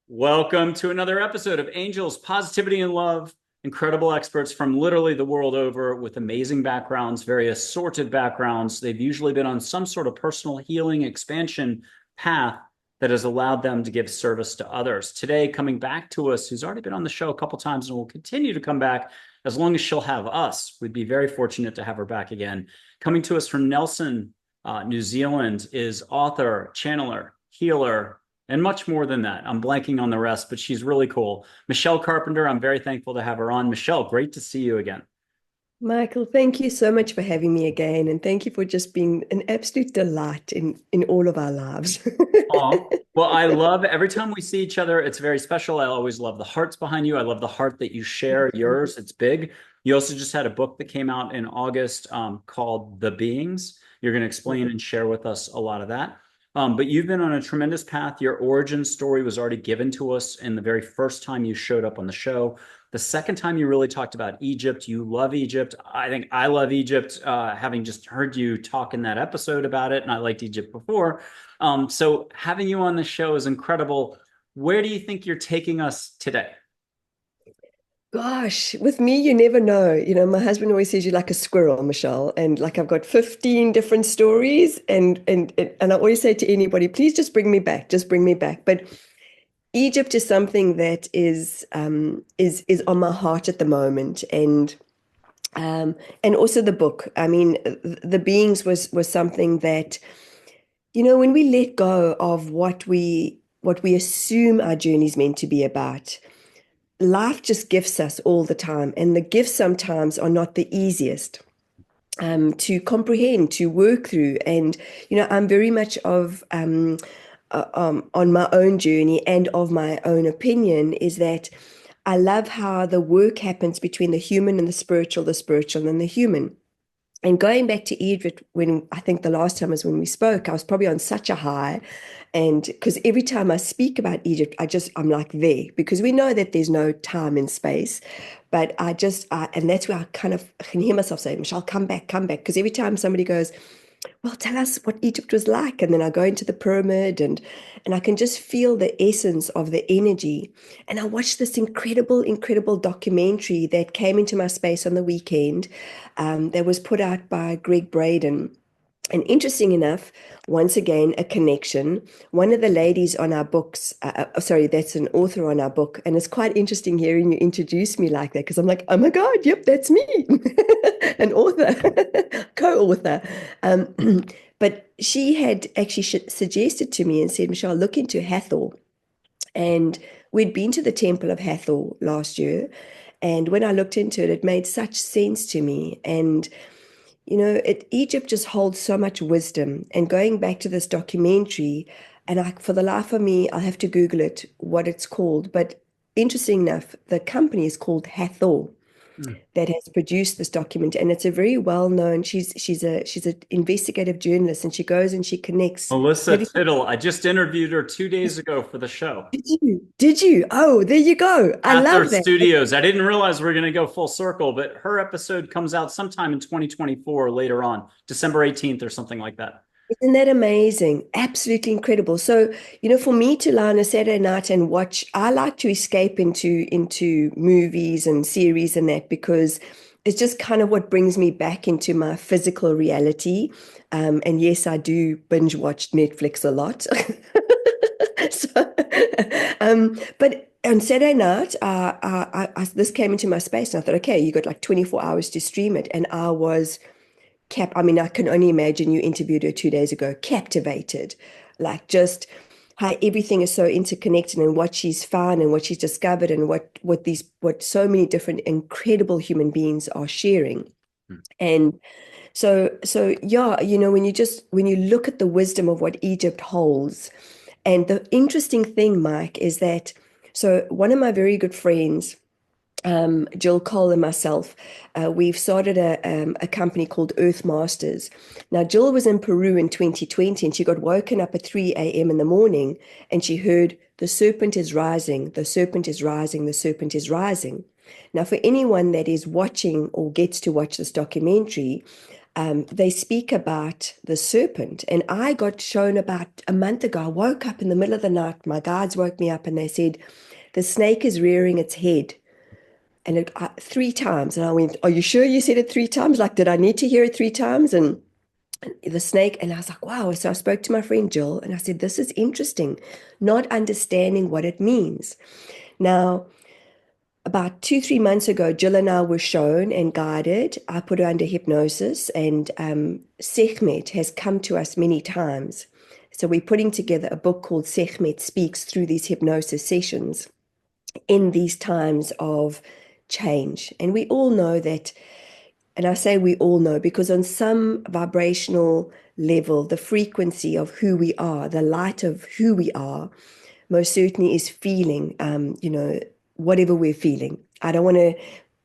Welcome to another episode of Angels, Positivity, and Love. Incredible experts from literally the world over with amazing backgrounds, very assorted backgrounds. They've usually been on some sort of personal healing expansion path that has allowed them to give service to others. Today, coming back to us, who's already been on the show a couple times and will continue to come back as long as she'll have us. We'd be very fortunate to have her back again. Coming to us from Nelson, New Zealand, is author, channeler, healer, and much more than that. I'm blanking on the rest, but she's really cool. Michelle Carpenter, I'm very thankful to have her on. Michelle, great to see you again. Michael, thank you so much for having me again, and thank you for just being an absolute delight in all of our lives. Aw. Well, I love every time we see each other, it's very special. I always love the hearts behind you. I love the heart that you share, yours. It's big. You also just had a book that came out in August called The Beings. You're going to explain and share with us a lot of that. But you've been on a tremendous path. Your origin story was already given to us in the very first time you showed up on the show. The second time you really talked about Egypt, you love Egypt. I think I love Egypt, having just heard you talk in that episode about it, and I liked Egypt before. So having you on the show is incredible. Where do you think you're taking us today? Gosh, with me, you never know. My husband always says you're like a squirrel, Michelle, and like I've got 15 different stories, and I always say to anybody, please just bring me back, just bring me back. But Egypt is something that is on my heart at the moment, and also the book. I mean, the beings was something that, when we let go of what we assume our journey is meant to be about, life just gifts us all the time, and the gifts sometimes are not the easiest to work through. And I'm very much of on my own journey and of my own opinion is that I love how the work happens between the human and the spiritual and the human. And going back to Egypt, when I think the last time was when we spoke, I was probably on such a high. And because every time I speak about Egypt, I'm like there, because we know that there's no time and space. But and that's where I kind of can hear myself say, Michelle, come back, come back. Because every time somebody goes, well, tell us what Egypt was like. And then I go into the pyramid and I can just feel the essence of the energy. And I watched this incredible, incredible documentary that came into my space on the weekend, that was put out by Greg Braden. And interesting enough, once again, a connection. One of the ladies on our books, sorry, that's an author on our book. And it's quite interesting hearing you introduce me like that, because I'm like, oh my God, yep, that's me, an author, co-author. But she had actually suggested to me and said, Michelle, look into Hathor. And we'd been to the Temple of Hathor last year. And when I looked into it, it made such sense to me. And Egypt just holds so much wisdom. And going back to this documentary, and for the life of me, I'll have to Google it, what it's called. But interesting enough, the company is called Hathor Hmm. that has produced this document, and it's a very well known. She's an investigative journalist, and she goes and she connects. Melissa Have you? Tittle, I just interviewed her 2 days ago for the show. Did you? Did you? Oh, there you go. I Hathor love that. Studios. I didn't realize we are going to go full circle, but her episode comes out sometime in 2024 later on, December 18th or something like that. Isn't that amazing? Absolutely incredible. So, for me to lie on a Saturday night and watch, I like to escape into movies and series and that, because it's just kind of what brings me back into my physical reality. And yes, I do binge watch Netflix a lot. So, but on Saturday night, this came into my space, and I thought, okay, you got like 24 hours to stream it, and I was I mean, I can only imagine you interviewed her 2 days ago, captivated, like just how everything is so interconnected, and what she's found and what she's discovered, and what so many different incredible human beings are sharing. Hmm. And so yeah, when you look at the wisdom of what Egypt holds, and the interesting thing, Mike, is that so one of my very good friends, Jill Cole and myself, we've started a company called Earth Masters. Now, Jill was in Peru in 2020, and she got woken up at 3 a.m. in the morning, and she heard, the serpent is rising, the serpent is rising, the serpent is rising. Now, for anyone that is watching or gets to watch this documentary, they speak about the serpent. And I got shown about a month ago. I woke up in the middle of the night. My guides woke me up and they said, the snake is rearing its head. And 3 times. And I went, are you sure you said it 3 times? Like, did I need to hear it 3 times? And the snake, and I was like, wow. So I spoke to my friend Jill and I said, this is interesting, not understanding what it means. Now, about 2, 3 months ago, Jill and I were shown and guided. I put her under hypnosis, and Sekhmet has come to us many times. So we're putting together a book called Sekhmet Speaks through these hypnosis sessions in these times of change. And we all know that, and I say we all know because on some vibrational level, the frequency of who we are, the light of who we are, most certainly is feeling, whatever we're feeling. I don't want to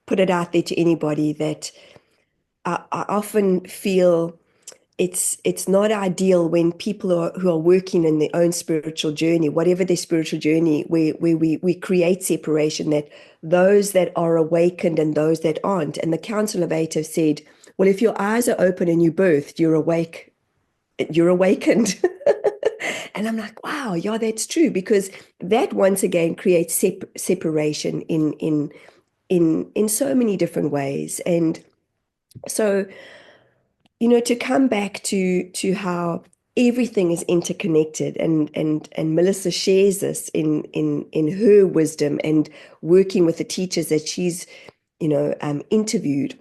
put it out there to anybody that I often feel it's not ideal when people who are working in their own spiritual journey, whatever their spiritual journey, where we create separation, that those that are awakened and those that aren't. And the Council of Eight have said, well, if your eyes are open and you birthed, you're awake, you're awakened. And I'm like, wow, yeah, that's true, because that once again creates separation in so many different ways. And so, to come back to how everything is interconnected, and Melissa shares this in her wisdom and working with the teachers that she's interviewed.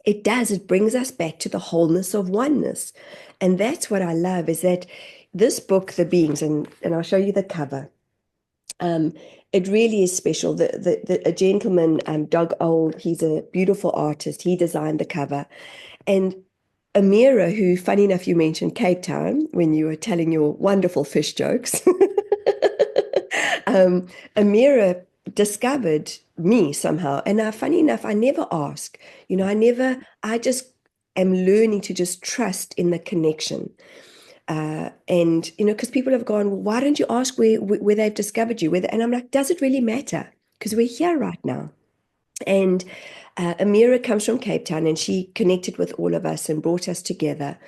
It brings us back to the wholeness of oneness. And that's what I love, is that this book, The Beings, and I'll show you the cover. It really is special. A gentleman, Doug Old, he's a beautiful artist. He designed the cover. And Amira, who, funny enough, you mentioned Cape Town when you were telling your wonderful fish jokes. Amira discovered me somehow. And funny enough, I never ask. I just am learning to just trust in the connection. And because people have gone, well, why don't you ask where they've discovered you? And I'm like, does it really matter? Because we're here right now. And Amira comes from Cape Town, and she connected with all of us and brought us together.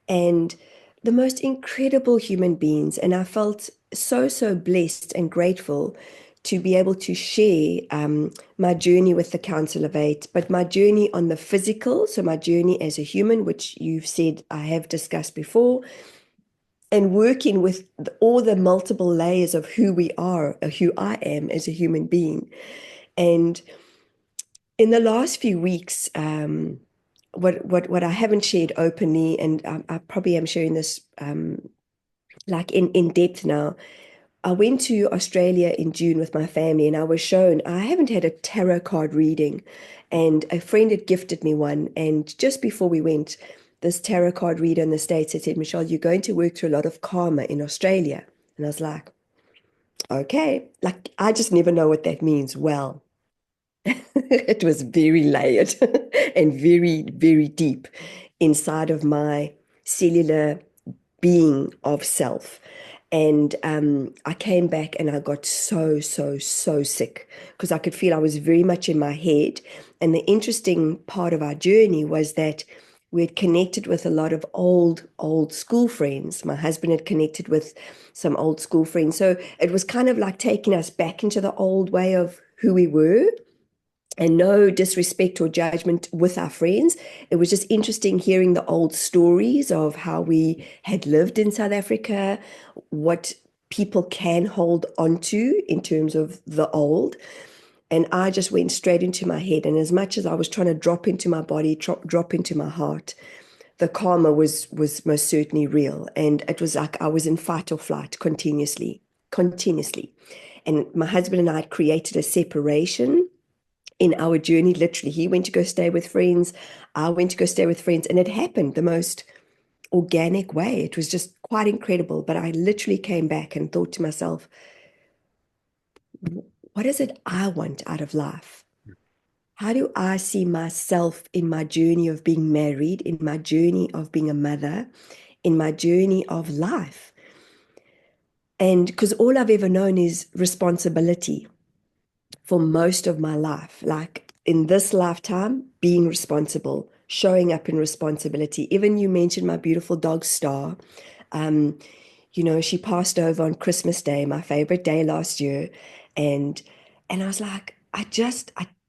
And the most incredible human beings. And I felt so, so blessed and grateful to be able to share my journey with the Council of Eight, but my journey on the physical, so my journey as a human, which you've said I have discussed before, and working with all the multiple layers of who we are, or who I am as a human being. And in the last few weeks, what I haven't shared openly, and I probably am sharing this like in depth now. I went to Australia in June with my family, and I was shown, I haven't had a tarot card reading, and a friend had gifted me one. And just before we went, this tarot card reader in the States had said, Michelle, you're going to work through a lot of karma in Australia. And I was like, okay, like I just never know what that means. Well, it was very layered and very, very deep inside of my cellular being of self. And I came back and I got so, so, so sick because I could feel I was very much in my head. And the interesting part of our journey was that we had connected with a lot of old school friends. My husband had connected with some old school friends. So it was kind of like taking us back into the old way of who we were. And no disrespect or judgment with our friends. It was just interesting hearing the old stories of how we had lived in South Africa, what people can hold onto in terms of the old. And I just went straight into my head. And as much as I was trying to drop into my body, drop into my heart, the karma was most certainly real. And it was like I was in fight or flight continuously. And my husband and I had created a separation in our journey. Literally, he went to go stay with friends, I went to go stay with friends, and it happened the most organic way. It was just quite incredible. But I literally came back and thought to myself, what is it I want out of life? How do I see myself in my journey of being married, in my journey of being a mother, in my journey of life? And because all I've ever known is responsibility for most of my life, like in this lifetime, being responsible, showing up in responsibility. Even you mentioned my beautiful dog Star. Um, she passed over on Christmas Day, my favorite day last year, and I was like, I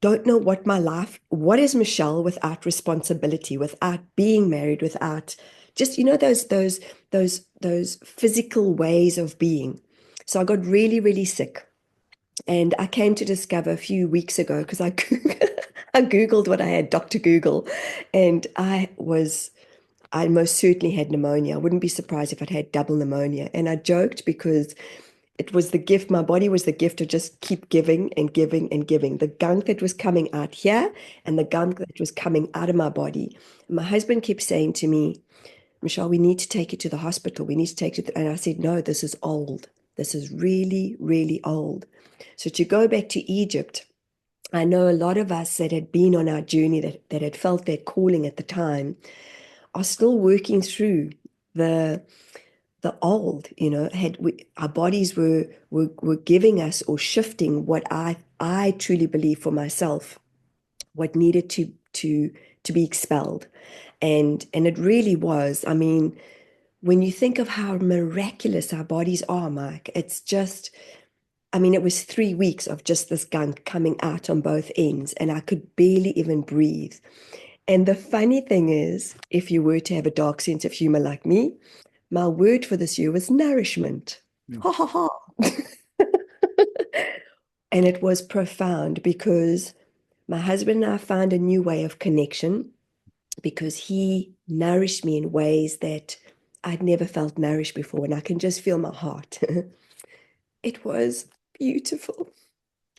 don't know what is Michelle without responsibility, without being married, without just, those physical ways of being. So I got really, really sick. And I came to discover a few weeks ago because I I Googled what I had, Dr. Google, and I most certainly had pneumonia. I wouldn't be surprised if I'd had double pneumonia. And I joked because it was the gift, my body was the gift to just keep giving and giving and giving. The gunk that was coming out here and the gunk that was coming out of my body. And my husband kept saying to me, Michelle, we need to take you to the hospital. We need to take you. And I said, no, this is old. This is really, really old. So to go back to Egypt, I know a lot of us that had been on our journey, that had felt their calling at the time, are still working through the old, our bodies were giving us or shifting what I truly believe for myself, what needed to be expelled. And it really was. I mean, when you think of how miraculous our bodies are, Mike, it's just, I mean, it was 3 weeks of just this gunk coming out on both ends, and I could barely even breathe. And the funny thing is, if you were to have a dark sense of humor like me, my word for this year was nourishment. Mm. Ha ha ha. And it was profound because my husband and I found a new way of connection because he nourished me in ways that I'd never felt nourished before. And I can just feel my heart. It was beautiful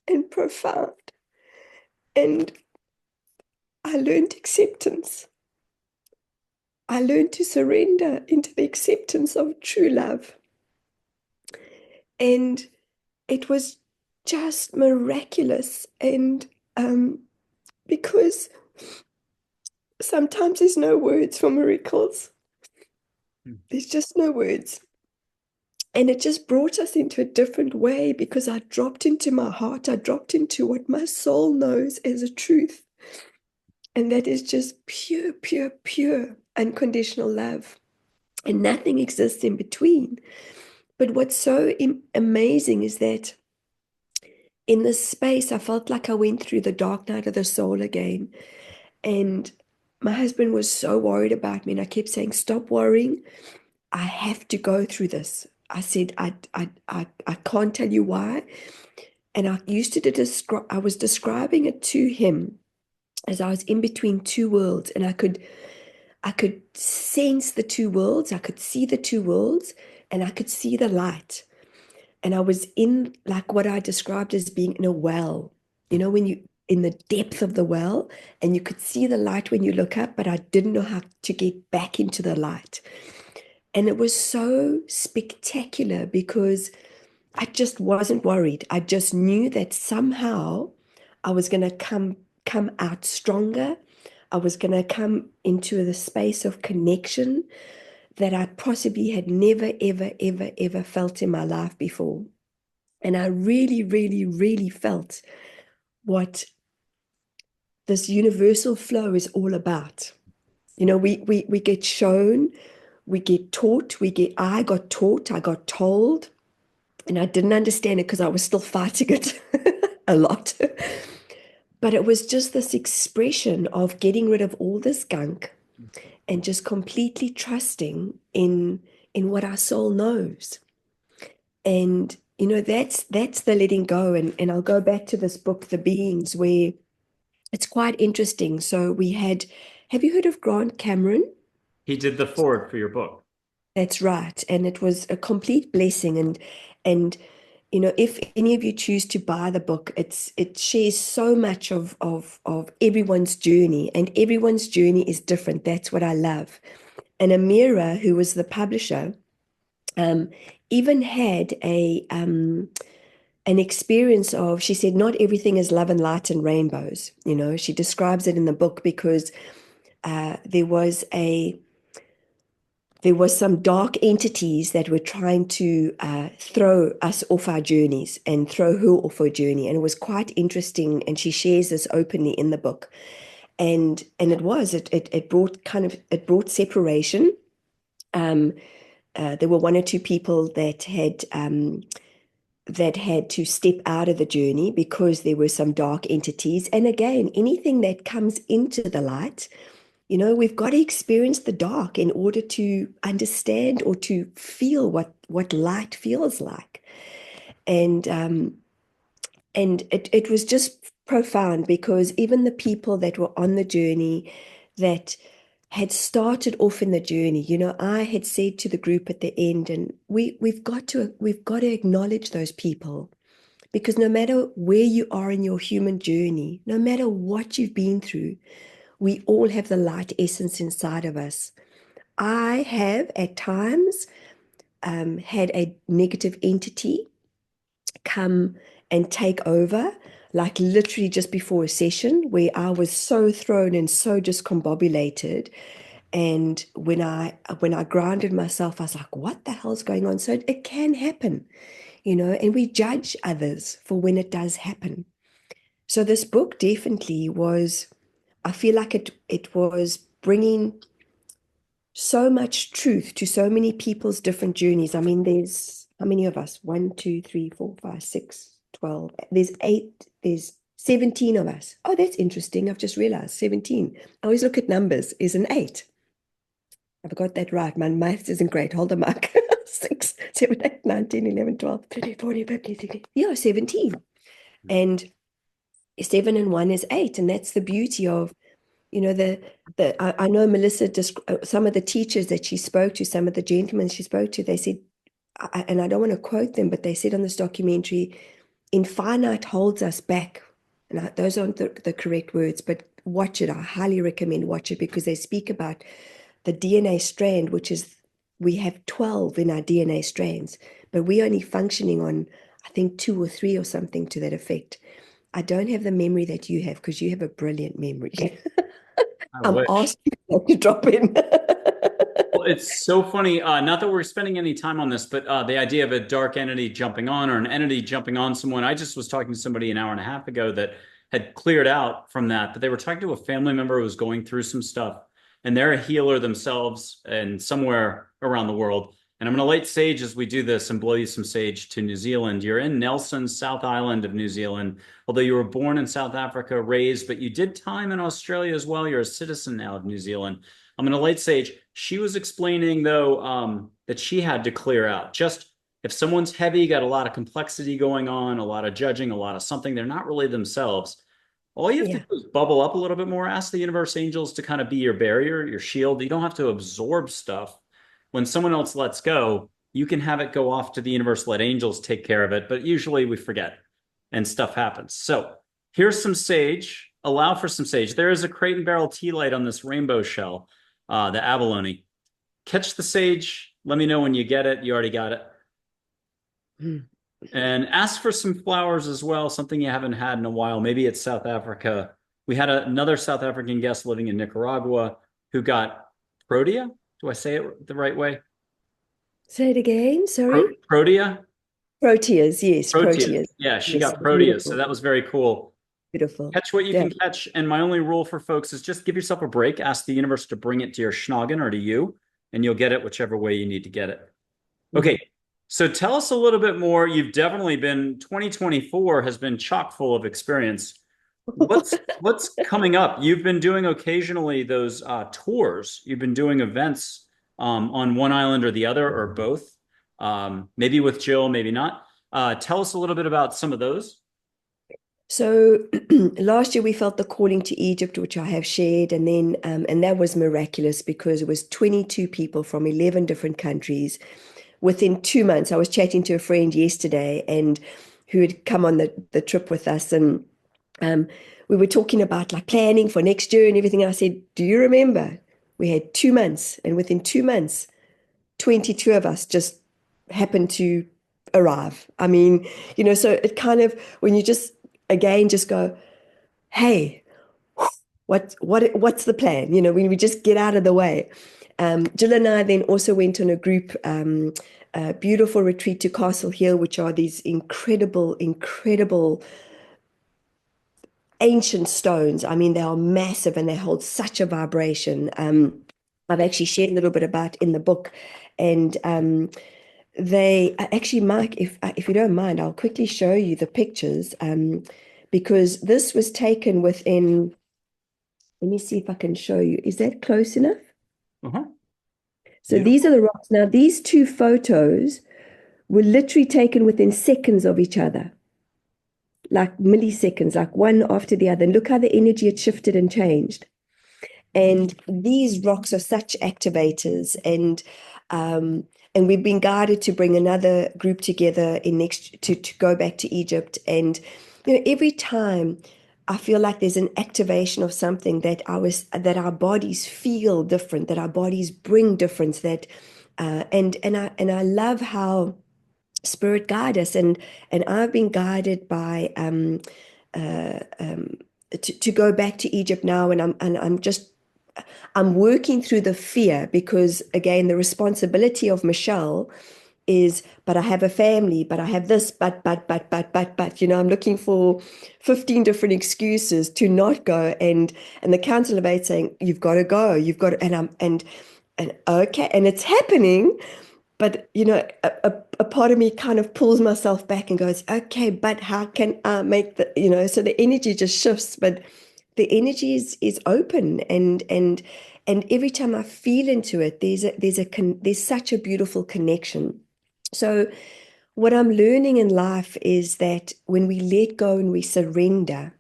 and profound. And I learned acceptance. I learned to surrender into the acceptance of true love. And it was just miraculous. And because sometimes there's no words for miracles, there's just no words. And it just brought us into a different way because I dropped into my heart. I dropped into what my soul knows as a truth. And that is just pure, pure, pure unconditional love. And nothing exists in between. But what's so amazing is that in this space, I felt like I went through the dark night of the soul again. And my husband was so worried about me. And I kept saying, stop worrying. I have to go through this. I said, I can't tell you why. And I was describing it to him as I was in between two worlds. And I could sense the two worlds. I could see the two worlds and I could see the light. And I was in like what I described as being in a well, when you in the depth of the well and you could see the light when you look up, but I didn't know how to get back into the light. And it was so spectacular because I just wasn't worried. I just knew that somehow I was going to come out stronger. I was going to come into the space of connection that I possibly had never, ever, ever, ever felt in my life before. And I really, really, really felt what this universal flow is all about. We get shown, we get taught, I got taught, I got told, and I didn't understand it because I was still fighting it a lot. But it was just this expression of getting rid of all this gunk and just completely trusting in what our soul knows. And that's the letting go. And I'll go back to this book, The Beings, where it's quite interesting. So have you heard of Grant Cameron? He did the forward for your book. That's right. And it was a complete blessing. And if any of you choose to buy the book, it shares so much of everyone's journey, and everyone's journey is different. That's what I love. And Amira, who was the publisher, even had an experience of, she said, not everything is love and light and rainbows. She describes it in the book because there was some dark entities that were trying to throw us off our journeys and throw her off her journey. And it was quite interesting. And she shares this openly in the book. And it brought separation. There were one or two people that had to step out of the journey because there were some dark entities. And again, anything that comes into the light, we've got to experience the dark in order to understand or to feel what light feels like. And it was just profound, because even the people that were on the journey that had started off in the journey, I had said to the group at the end, and we've got to acknowledge those people, because no matter where you are in your human journey, no matter what you've been through, we all have the light essence inside of us. I have at times had a negative entity come and take over, like literally just before a session, where I was so thrown and so discombobulated. And when I grounded myself, I was like, what the hell's going on? So it can happen, and we judge others for when it does happen. So this book definitely was, I feel like it was bringing so much truth to so many people's different journeys. I mean, there's how many of us? 1, 2, 3, 4, 5, 6, 12. There's 17 of us. Oh, that's interesting. I've just realized 17. I always look at numbers. Is an 8. I've got that right. My maths isn't great. Hold the mic. 6, 7, 8, 9, 10, 11, 12, 13, 14, 15, 16. Yeah, 17. And 7 and 1 is 8. And that's the beauty of, I know Melissa, some of the teachers that she spoke to, some of the gentlemen she spoke to, they said, and I don't want to quote them, but they said on this documentary, infinite holds us back. And those aren't the correct words, but watch it. I highly recommend watch it, because they speak about the DNA strand, which is, we have 12 in our DNA strands, but we're only functioning on, I think, 2 or 3 or something to that effect. I don't have the memory that you have, because you have a brilliant memory. I'm asking you to drop in. Well, it's so funny. Not that we're spending any time on this, but the idea of a dark entity jumping on, or an entity jumping on someone. I just was talking to somebody an hour and a half ago that had cleared out from that, but they were talking to a family member who was going through some stuff, and they're a healer themselves and somewhere around the world. And I'm going to light sage as we do this and blow you some sage to New Zealand. You're in Nelson, South Island of New Zealand, although you were born in South Africa, raised, but you did time in Australia as well. You're a citizen now of New Zealand. I'm going to light sage. She was explaining, though, that she had to clear out. Just if someone's heavy, got a lot of complexity going on, a lot of judging, a lot of something, they're not really themselves. All you have to do is bubble up a little bit more. Ask the universe angels to kind of be your barrier, your shield. You don't have to absorb stuff. When someone else lets go, you can have it go off to the universe, let angels take care of it. But usually we forget and stuff happens. So here's some sage. Allow for some sage. There is a crate and barrel tea light on this rainbow shell, the abalone. Catch the sage. Let me know when you get it. You already got it. And ask for some flowers as well, something you haven't had in a while. Maybe it's South Africa. We had another South African guest living in Nicaragua who got protea. Do I say it the right way? Say it again, sorry. Protea? Proteas, yes. Proteas. Yeah, she Yes, got proteas. beautiful. So that was very cool. Beautiful. Catch what you can catch. And my only rule for folks is just give yourself a break. Ask the universe to bring it to your schnoggin or to you, and you'll get it whichever way you need to get it. Okay. So tell us a little bit more. You've definitely been, 2024 has been chock full of experience. What's coming up? You've been doing occasionally those tours. You've been doing events on one island or the other, or both. Maybe with Jill, maybe not. Tell us a little bit about some of those. So last year we felt the calling to Egypt, which I have shared, and then and that was miraculous, because it was 22 people from 11 different countries within 2 months. I was chatting to a friend yesterday, and who had come on the trip with us, and we were talking about like planning for next year and everything. I said, do you remember we had 2 months, and within 2 months 22 of us just happened to arrive. I mean, so it kind of, when you just again just go, hey, what's the plan? We just get out of the way. Jill and I then also went on a group beautiful retreat to Castle Hill, which are these incredible ancient stones. I mean, they are massive and they hold such a vibration. I've actually shared a little bit about in the book, and they actually, Mike, if you don't mind, I'll quickly show you the pictures, because this was taken within. Let me see if I can show you. Is that close enough? Uh-huh. So these are Beautiful. the rocks. Now, these two photos were literally taken within seconds of each other, like milliseconds, like one after the other. And look how the energy had shifted and changed. And these rocks are such activators, and we've been guided to bring another group together in next to go back to Egypt. And every time I feel like there's an activation of something that our bodies feel different, that our bodies bring difference. And I love how spirit guide us, and I've been guided by uh, um, to go back to Egypt now, and I'm working through the fear, because again the responsibility of Michelle is, but I have a family, but I have this, but I'm looking for 15 different excuses to not go, and the council of eight saying you've got to go, you've got to, and okay, and it's happening. But a part of me kind of pulls myself back and goes, okay, but how can I make so the energy just shifts, but the energy is open, and every time I feel into it, there's such a beautiful connection. So what I'm learning in life is that when we let go and we surrender,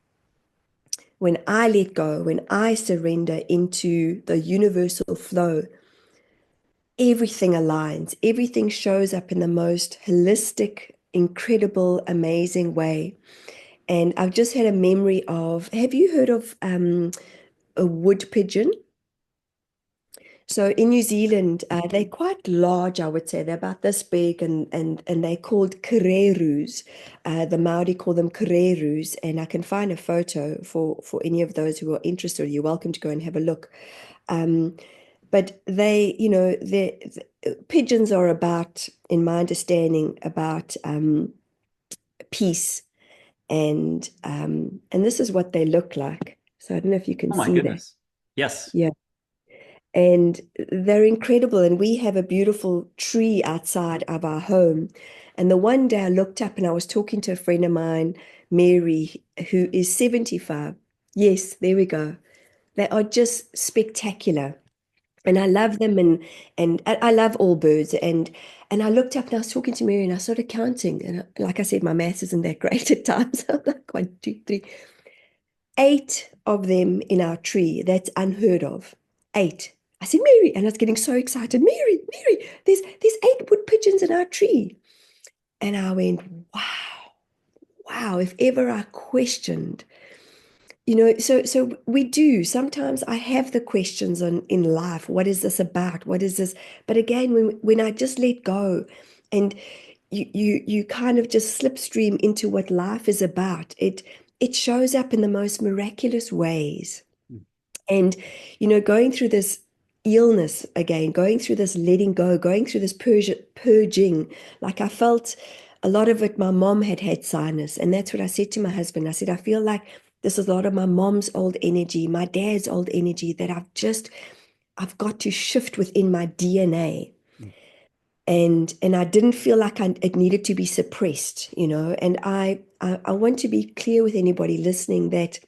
when I let go, when I surrender into the universal flow, everything aligns, everything shows up in the most holistic, incredible, amazing way. And I've just had a memory of, have you heard of a wood pigeon? So in New Zealand, they're quite large, I would say. They're about this big, and they're called kererus. The Maori call them kererus, and I can find a photo for any of those who are interested. You're welcome to go and have a look. Um, but the pigeons are about, in my understanding, about peace, and this is what they look like. So I don't know if you can Oh my see that. goodness. Yes. Yeah. And they're incredible. And we have a beautiful tree outside of our home. And the one day I looked up and I was talking to a friend of mine, Mary, who is 75. Yes, there we go. They are just spectacular. And I love them, and I love all birds. And I looked up and I was talking to Mary and I started counting. And like I said, my maths isn't that great at times. I'm like 1, 2, 3. 8 of them in our tree. That's unheard of. 8. I said, Mary, and I was getting so excited. Mary, Mary, there's 8 wood pigeons in our tree. And I went, wow, wow. If ever I questioned, so we do. Sometimes I have the questions in life. What is this about? What is this? But again, when I just let go, and you kind of just slipstream into what life is about, it shows up in the most miraculous ways. And going through this illness again, going through this letting go, going through this purging, like I felt a lot of it. My mom had sinus, and that's what I said to my husband. I said, I feel like this is a lot of my mom's old energy, my dad's old energy, that I've got to shift within my DNA. And I didn't feel like it needed to be suppressed. And I want to be clear with anybody listening that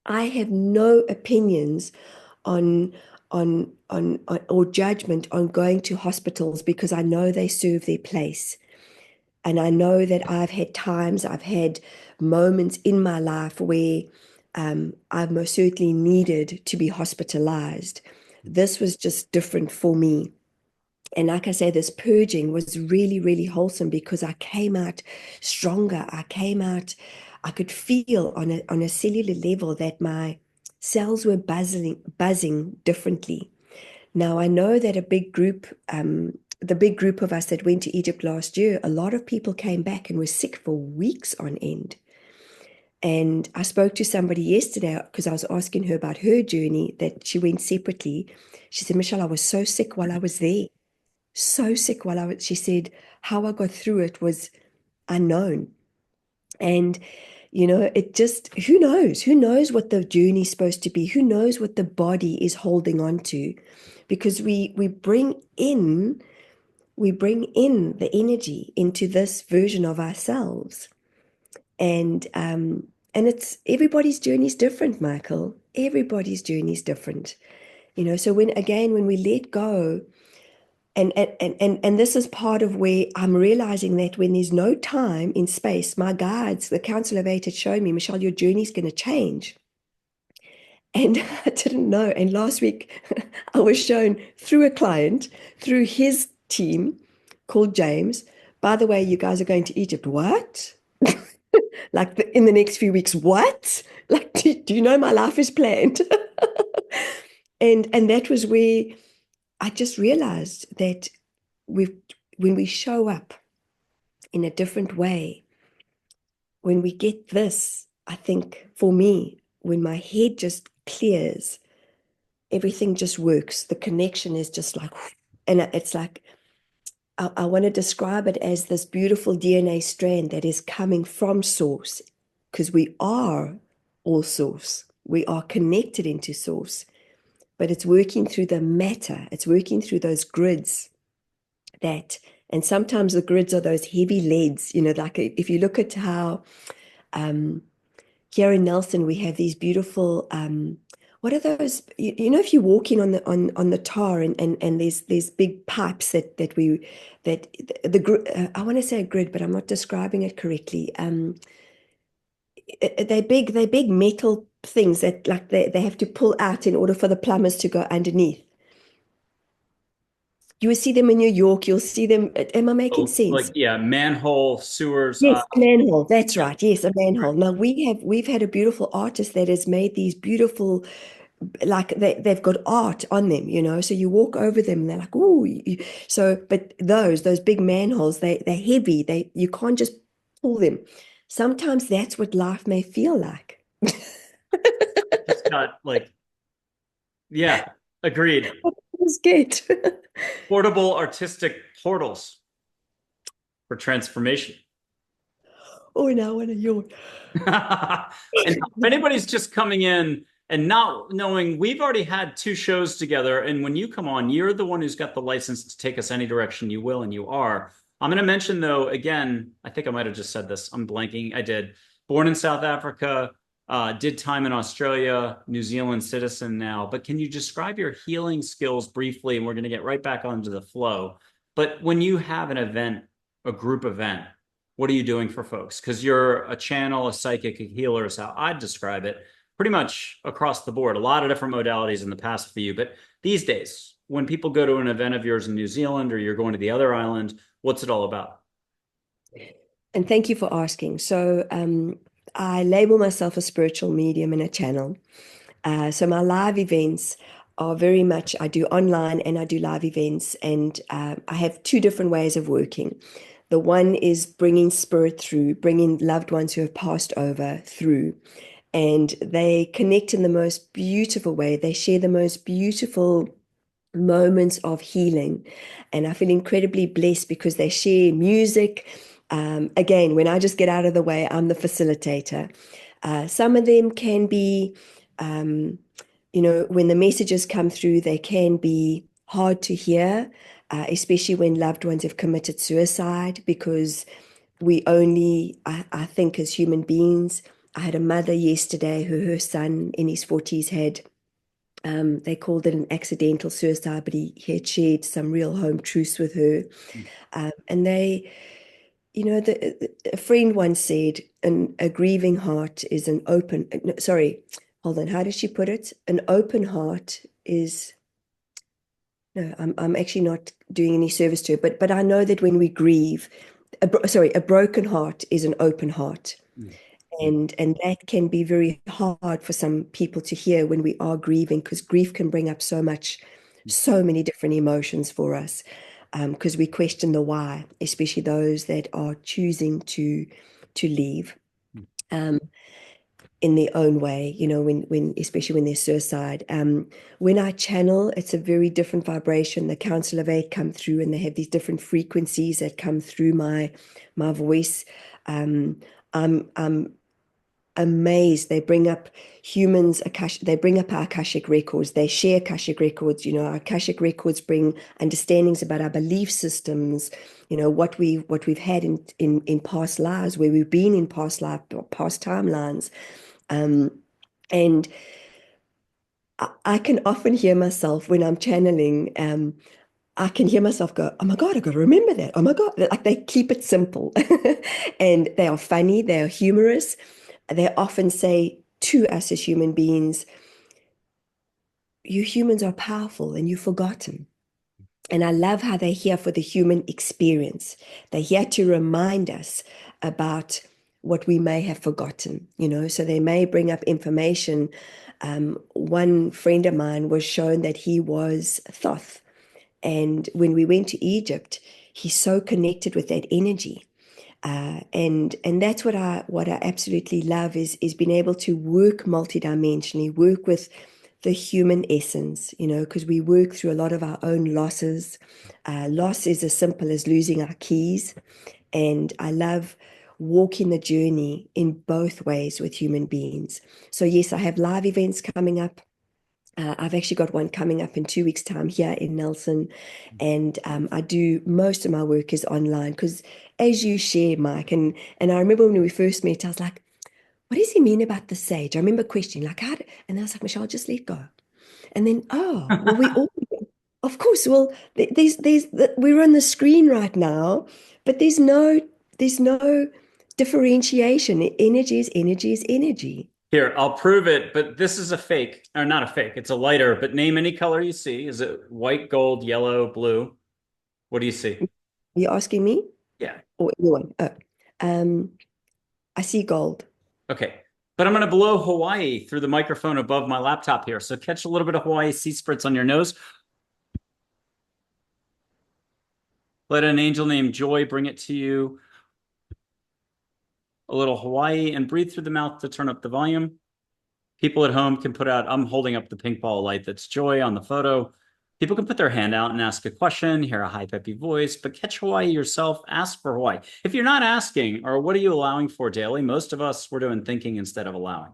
I have no opinions on or judgment on going to hospitals, because I know they serve their place. And I know that I've had moments in my life where I've most certainly needed to be hospitalized. This was just different for me. And like I say, this purging was really, really wholesome, because I came out stronger. I could feel on a cellular level that my cells were buzzing differently. Now, I know that the big group of us that went to Egypt last year, a lot of people came back and were sick for weeks on end. And I spoke to somebody yesterday, because I was asking her about her journey, that she went separately. She said, Michelle, I was so sick while I was there. So sick while she said, how I got through it was unknown. And It just, who knows? Who knows what the journey's supposed to be? Who knows what the body is holding on to? Because we bring in the energy into this version of ourselves. And it's everybody's journey is different, Michael. Everybody's journey is different. So when we let go, and this is part of where I'm realizing that when there's no time in space, my guides, the Council of Eight, had shown me, Michelle, your journey's going to change. And I didn't know. And last week, I was shown through a client, through his team called James. By the way, you guys are going to Egypt. What? Like in the next few weeks, what? Like, do you know my life is planned? And that was where I just realized that when we show up in a different way, when we get this, I think for me, when my head just clears, everything just works. The connection is just like, and it's like, I want to describe it as this beautiful DNA strand that is coming from source, because we are all source. We are connected into source, but it's working through the matter. It's working through those grids and sometimes the grids are those heavy leads, like if you look at how here in Nelson, we have these beautiful, what are those? If you're walking on the tar and there's big pipes that I want to say a grid, but I'm not describing it correctly. They're big metal things that like they have to pull out in order for the plumbers to go underneath. You will see them in New York. You'll see them. Am I making Oh, sense? like, yeah, manhole, sewers. Yes, a manhole. That's Yeah. right. Yes, a manhole. Now we've had a beautiful artist that has made these beautiful, like they've got art on them, So you walk over them and they're like, oh, so but those big manholes, they're heavy. You can't just pull them. Sometimes that's what life may feel like. Just got like, yeah, agreed. It's good. Portable artistic portals for transformation. Oh, now I want to yawn. And if anybody's just coming in and not knowing, we've already had two shows together. And when you come on, you're the one who's got the license to take us any direction you will, and you are. I'm going to mention, though, again, I think I might have just said this. I'm blanking. I did. Born in South Africa, did time in Australia, New Zealand citizen now. But can you describe your healing skills briefly? And we're going to get right back onto the flow. But when you have an event, a group event, what are you doing for folks? Because you're a channel, a psychic, a healer is how I'd describe it, pretty much across the board. A lot of different modalities in the past for you. But these days, when people go to an event of yours in New Zealand or you're going to the other island, what's it all about? And thank you for asking. So I label myself a spiritual medium and a channel. So my live events are very much, I do online and I do live events, and I have two different ways of working. The one is bringing spirit through, bringing loved ones who have passed over through, and they connect in the most beautiful way. They share the most beautiful moments of healing. And I feel incredibly blessed because they share music. Again, when I just get out of the way, I'm the facilitator. Some of them can be, when the messages come through, they can be hard to hear, especially when loved ones have committed suicide, because I think as human beings, I had a mother yesterday who her son in his 40s had, they called it an accidental suicide, but he had shared some real home truths with her. And a friend once said, a grieving heart is an open, no, sorry, hold on, how does she put it? An open heart is, no, I'm actually not doing any service to it, but I know that when we grieve, a broken heart is an open heart. And that can be very hard for some people to hear when we are grieving, because grief can bring up so many different emotions for us, because we question the why, especially those that are choosing to leave in their own way, when especially when there's suicide. When I channel, it's a very different vibration. The Council of Eight come through, and they have these different frequencies that come through my voice. I'm amazed. They bring up they bring up our Akashic records. They share Akashic records. Our Akashic records bring understandings about our belief systems, what we've had in past lives, where we've been in past life, past timelines. And I can often hear myself when I'm channeling, I can hear myself go, oh my God, I've got to remember that. Oh my God. Like, they keep it simple. And they are funny, they are humorous. They often say to us as human beings, you humans are powerful and you've forgotten. And I love how they're here for the human experience. They're here to remind us about what we may have forgotten, so they may bring up information. One friend of mine was shown that he was Thoth. And when we went to Egypt, he's so connected with that energy. And that's what I absolutely love is being able to work multidimensionally, work with the human essence, because we work through a lot of our own losses. Loss is as simple as losing our keys. And I love walking the journey in both ways with human beings. So yes, I have live events coming up. I've actually got one coming up in 2 weeks' time here in Nelson. And I do most of my work is online because, as you share, Mike, and I remember when we first met, I was like, what does he mean about the sage? I remember questioning, like, and I was like, Michelle, just let go. And then, oh, well, we all, of course, well, we're on the screen right now, but there's no differentiation. Energy is energy is energy. Here, I'll prove it, but this is a fake, or not a fake, it's a lighter, but name any color you see. Is it white, gold, yellow, blue? What do you see? Are you asking me Yeah. or anyone? Oh, um, I see gold. Okay. But I'm going to blow Hawaii through the microphone above my laptop here. So catch a little bit of Hawaii sea spritz on your nose. Let an angel named Joy bring it to you. A little Hawaii, and breathe through the mouth to turn up the volume. People at home can put out, I'm holding up the pink ball of light that's Joy on the photo. People can put their hand out and ask a question, hear a high peppy voice, but catch Hawaii yourself, ask for Hawaii. If you're not asking, or what are you allowing for daily? Most of us, we're doing thinking instead of allowing.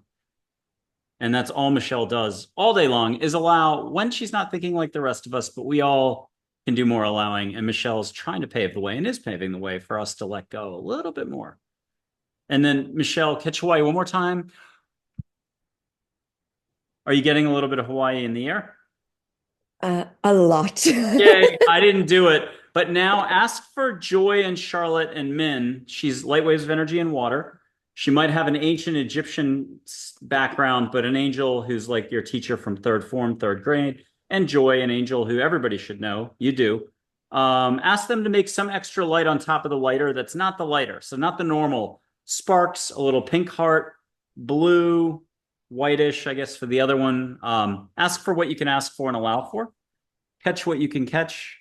And that's all Michelle does all day long, is allow when she's not thinking like the rest of us, but we all can do more allowing. And Michelle's trying to pave the way and is paving the way for us to let go a little bit more. And then Michelle, catch Hawaii one more time. Are you getting a little bit of Hawaii in the air? A lot. Yay, I didn't do it. But now ask for Joy and Charlotte and Min. She's light waves of energy and water. She might have an ancient Egyptian background, but an angel who's like your teacher from third form, third grade. And Joy, an angel who everybody should know. You do. Ask them to make some extra light on top of the lighter that's not the lighter. So not the normal sparks, a little pink heart, blue, whitish, I guess, for the other one. Ask for what you can ask for and allow for. Catch what you can catch.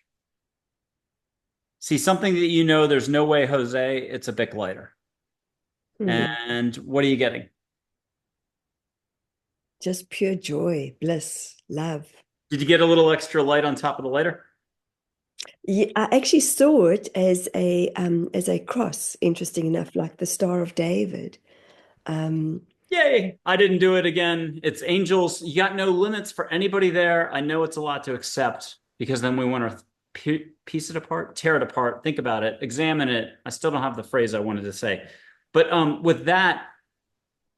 See something that you know there's no way, Jose, it's a Bic lighter. And what are you getting? Just pure joy, bliss, love. Did you get a little extra light on top of the lighter? Yeah, I actually saw it as a cross, interesting enough, like the Star of David. Yay, I didn't do it again. It's angels. You got no limits for anybody there. I know it's a lot to accept because then we want to piece it apart, tear it apart, think about it, examine it. I still don't have the phrase I wanted to say. But with that,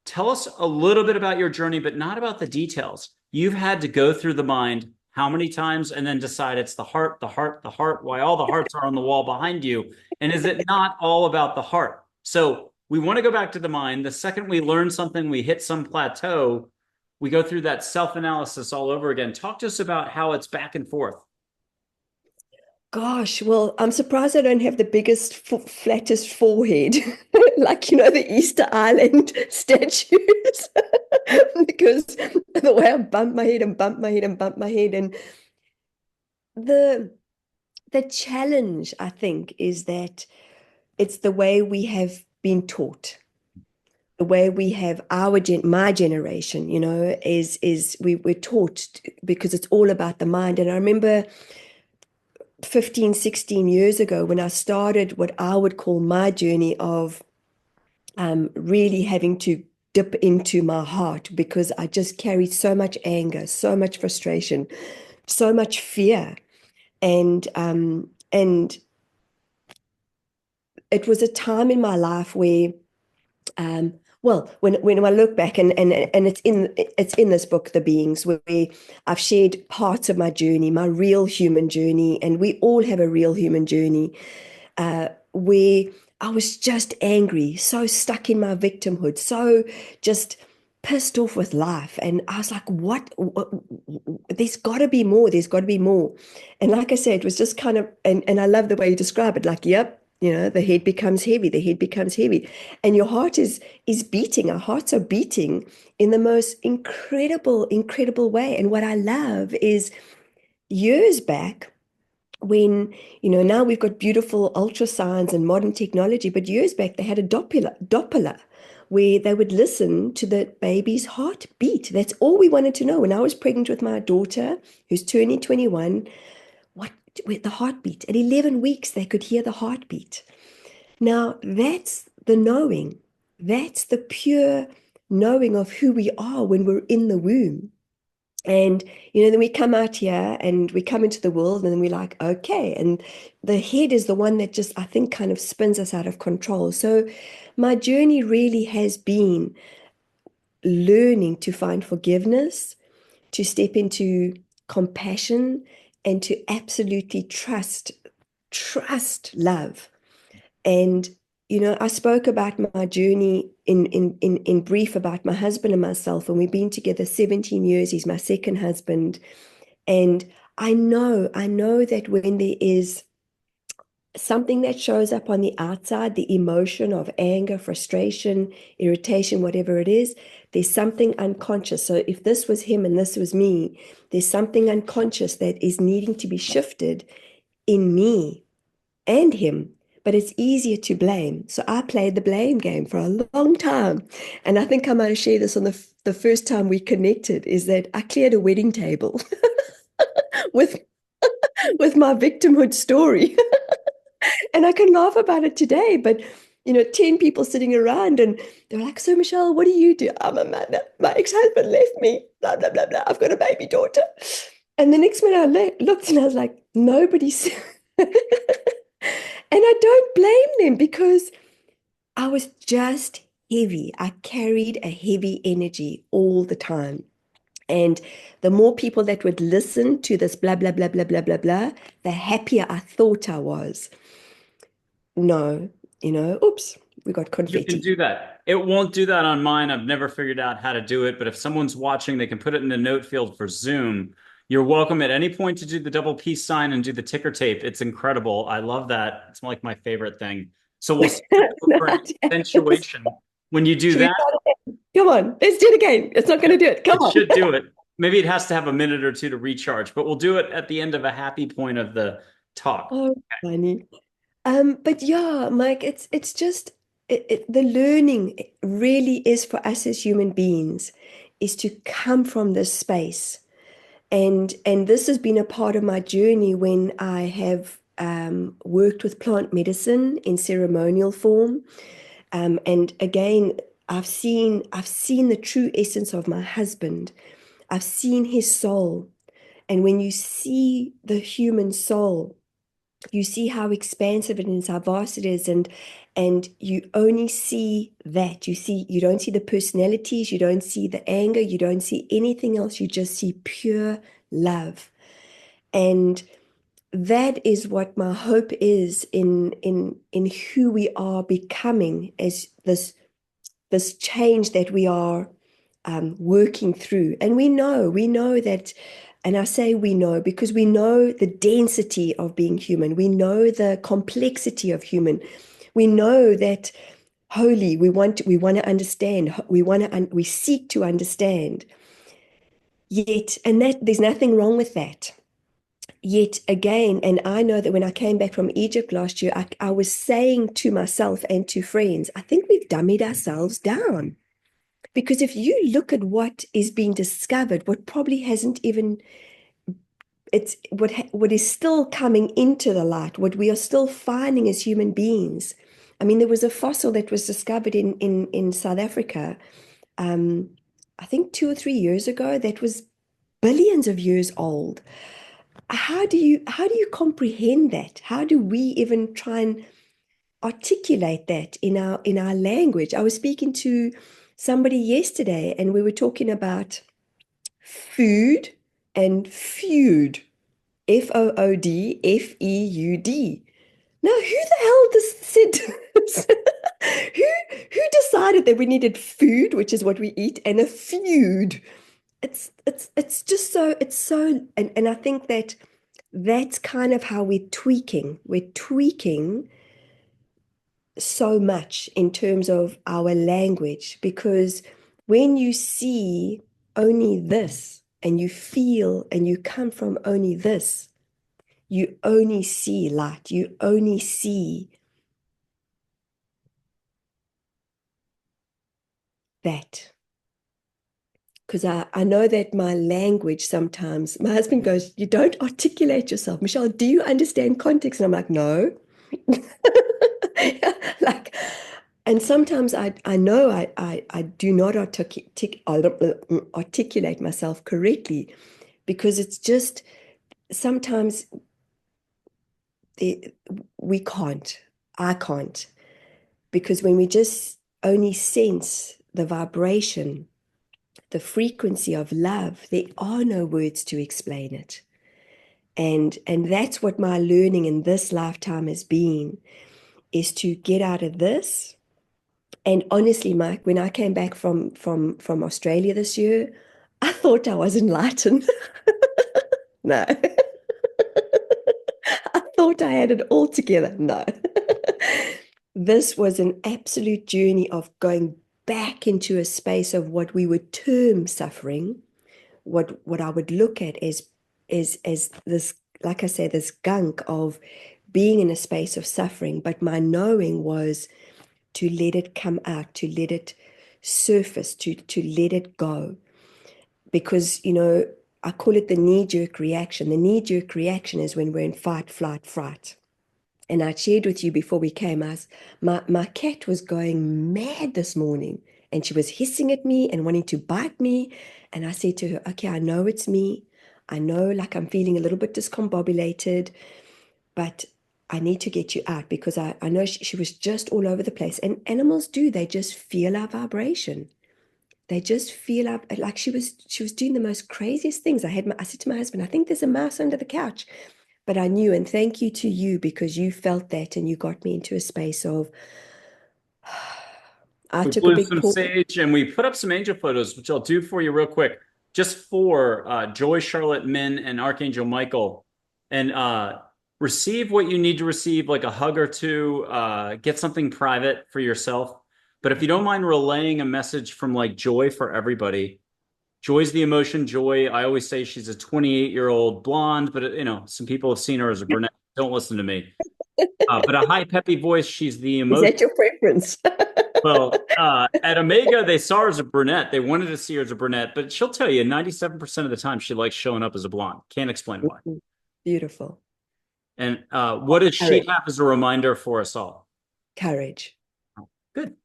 tell us a little bit about your journey, but not about the details. You've had to go through the mind how many times and then decide it's the heart, the heart, the heart, why all the hearts are on the wall behind you. And is it not all about the heart? So we want to go back to the mind. The second we learn something, we hit some plateau, we go through that self-analysis all over again. Talk to us about how it's back and forth. Gosh, well, I'm surprised I don't have the biggest, flattest forehead, like, the Easter Island statues, because the way I bump my head and bump my head and bump my head. And the challenge, I think, is that it's the way we have been taught, the way we have my generation, is we're taught because it's all about the mind. And I remember 15, 16 years ago when I started what I would call my journey of really having to dip into my heart because I just carried so much anger, so much frustration, so much fear. And it was a time in my life where well, when I look back and it's in this book, The Beings, where I've shared parts of my journey, my real human journey, and we all have a real human journey, where I was just angry, so stuck in my victimhood, so just pissed off with life. And I was like, what? There's got to be more. There's got to be more. And like I said, it was just kind of, and I love the way you describe it, like, yep, the head becomes heavy, the head becomes heavy. And your heart is beating. Our hearts are beating in the most incredible, incredible way. And what I love is years back, when now we've got beautiful ultrasounds and modern technology, but years back they had a Doppler where they would listen to the baby's heartbeat. That's all we wanted to know. When I was pregnant with my daughter, who's turning 21, with the heartbeat at 11 weeks, they could hear the heartbeat. Now that's the knowing. That's the pure knowing of who we are when we're in the womb. And, then we come out here and we come into the world and then we're like, okay. And the head is the one that just, I think, kind of spins us out of control. So my journey really has been learning to find forgiveness, to step into compassion, and to absolutely trust love. And I spoke about my journey in brief about my husband and myself, and we've been together 17 years. He's my second husband. And I know that when there is something that shows up on the outside, the emotion of anger, frustration, irritation, whatever it is, there's something unconscious. So if this was him and this was me, there's something unconscious that is needing to be shifted in me and him. But it's easier to blame. So I played the blame game for a long time. And I think I might have shared this on the first time we connected, is that I cleared a wedding table with my victimhood story. And I can laugh about it today, but 10 people sitting around and they're like, so Michelle, what do you do? I'm a mother. My ex-husband left me, blah, blah, blah, blah. I've got a baby daughter. And the next minute I looked and I was like, nobody's. And I don't blame them because I was just heavy. I carried a heavy energy all the time. And the more people that would listen to this blah, blah, blah, blah, blah, blah, blah, the happier I thought I was. No, oops, we got You can confetti. do that. It won't do that on mine. I've never figured out how to do it, but if someone's watching, they can put it in the note field for Zoom. You're welcome at any point to do the double peace sign and do the ticker tape. It's incredible. I love that. It's like my favorite thing. So we'll see for an accentuation. When you do Should we that, start again? Come on, let's do it again. It's not going to do it. Come it on. should do it. Maybe it has to have a minute or two to recharge, but we'll do it at the end of a happy point of the talk. Oh, funny. But yeah, Mike, it's just the learning really is for us as human beings is to come from this space. And this has been a part of my journey when I have worked with plant medicine in ceremonial form. And again, I've seen the true essence of my husband. I've seen his soul. And when you see the human soul, you see how expansive it is, how vast it is, and you only see that. You don't see the personalities, you don't see the anger, you don't see anything else, you just see pure love. And that is what my hope is in who we are becoming as this change that we are working through. And we know that, and I say we know because we know the density of being human. We know the complexity of human. We know that holy, we want to understand. We seek to understand. Yet, and that there's nothing wrong with that. Yet again, and I know that when I came back from Egypt last year, I was saying to myself and to friends, I think we've dummied ourselves down. Because if you look at what is being discovered, what probably hasn't even, it's what is still coming into the light, what we are still finding as human beings. I mean, there was a fossil that was discovered in South Africa I think 2 or 3 years ago, that was billions of years old. How do you comprehend that? How do we even try and articulate that in our language? I was speaking to somebody yesterday and we were talking about food and feud. FOODFEUD. Now, who the hell said who decided that we needed food, which is what we eat, and a feud? It's just so it's so and I think that that's kind of how we're tweaking. We're tweaking so much in terms of our language because when you see only this and you feel and you come from only this, you only see light, you only see that. Because I know that my language sometimes, my husband goes, you don't articulate yourself. Michelle, do you understand context? And I'm like, no. Like, and sometimes I know I do not articulate myself correctly because it's just sometimes we can't. I can't. Because when we just only sense the vibration, the frequency of love, there are no words to explain it. And that's what my learning in this lifetime has been, is to get out of this. And honestly, Mike, when I came back from Australia this year, I thought I was enlightened. No. I thought I had it all together. No. This was an absolute journey of going back into a space of what we would term suffering, what I would look at as this, like I say, this gunk of being in a space of suffering. But my knowing was to let it come out, to let it surface, to let it go. Because, I call it the knee-jerk reaction. The knee-jerk reaction is when we're in fight, flight, fright. And I shared with you before we came, my cat was going mad this morning and she was hissing at me and wanting to bite me. And I said to her, okay, I know it's me. I know like I'm feeling a little bit discombobulated, but I need to get you out because I know she was just all over the place. And animals do, they just feel our vibration. They just feel up like she was doing the most craziest things. I said to my husband, I think there's a mouse under the couch. But I knew, and thank you to you because you felt that and you got me into a space of, I We took a blew big some pause. sage and we put up some angel photos, which I'll do for you real quick, just for Joy, Charlotte, Min, and Archangel Michael. And receive what you need to receive, like a hug or two, get something private for yourself. But if you don't mind relaying a message from like Joy for everybody, Joy's the emotion. Joy, I always say she's a 28-year-old blonde, but some people have seen her as a brunette. Don't listen to me. But a high peppy voice, she's the Is emotion. that your preference? Well, at Omega, they saw her as a brunette. They wanted to see her as a brunette, but she'll tell you 97% of the time she likes showing up as a blonde. Can't explain why. Beautiful. And what does she Courage. have as a reminder for us all? Courage. Oh, good.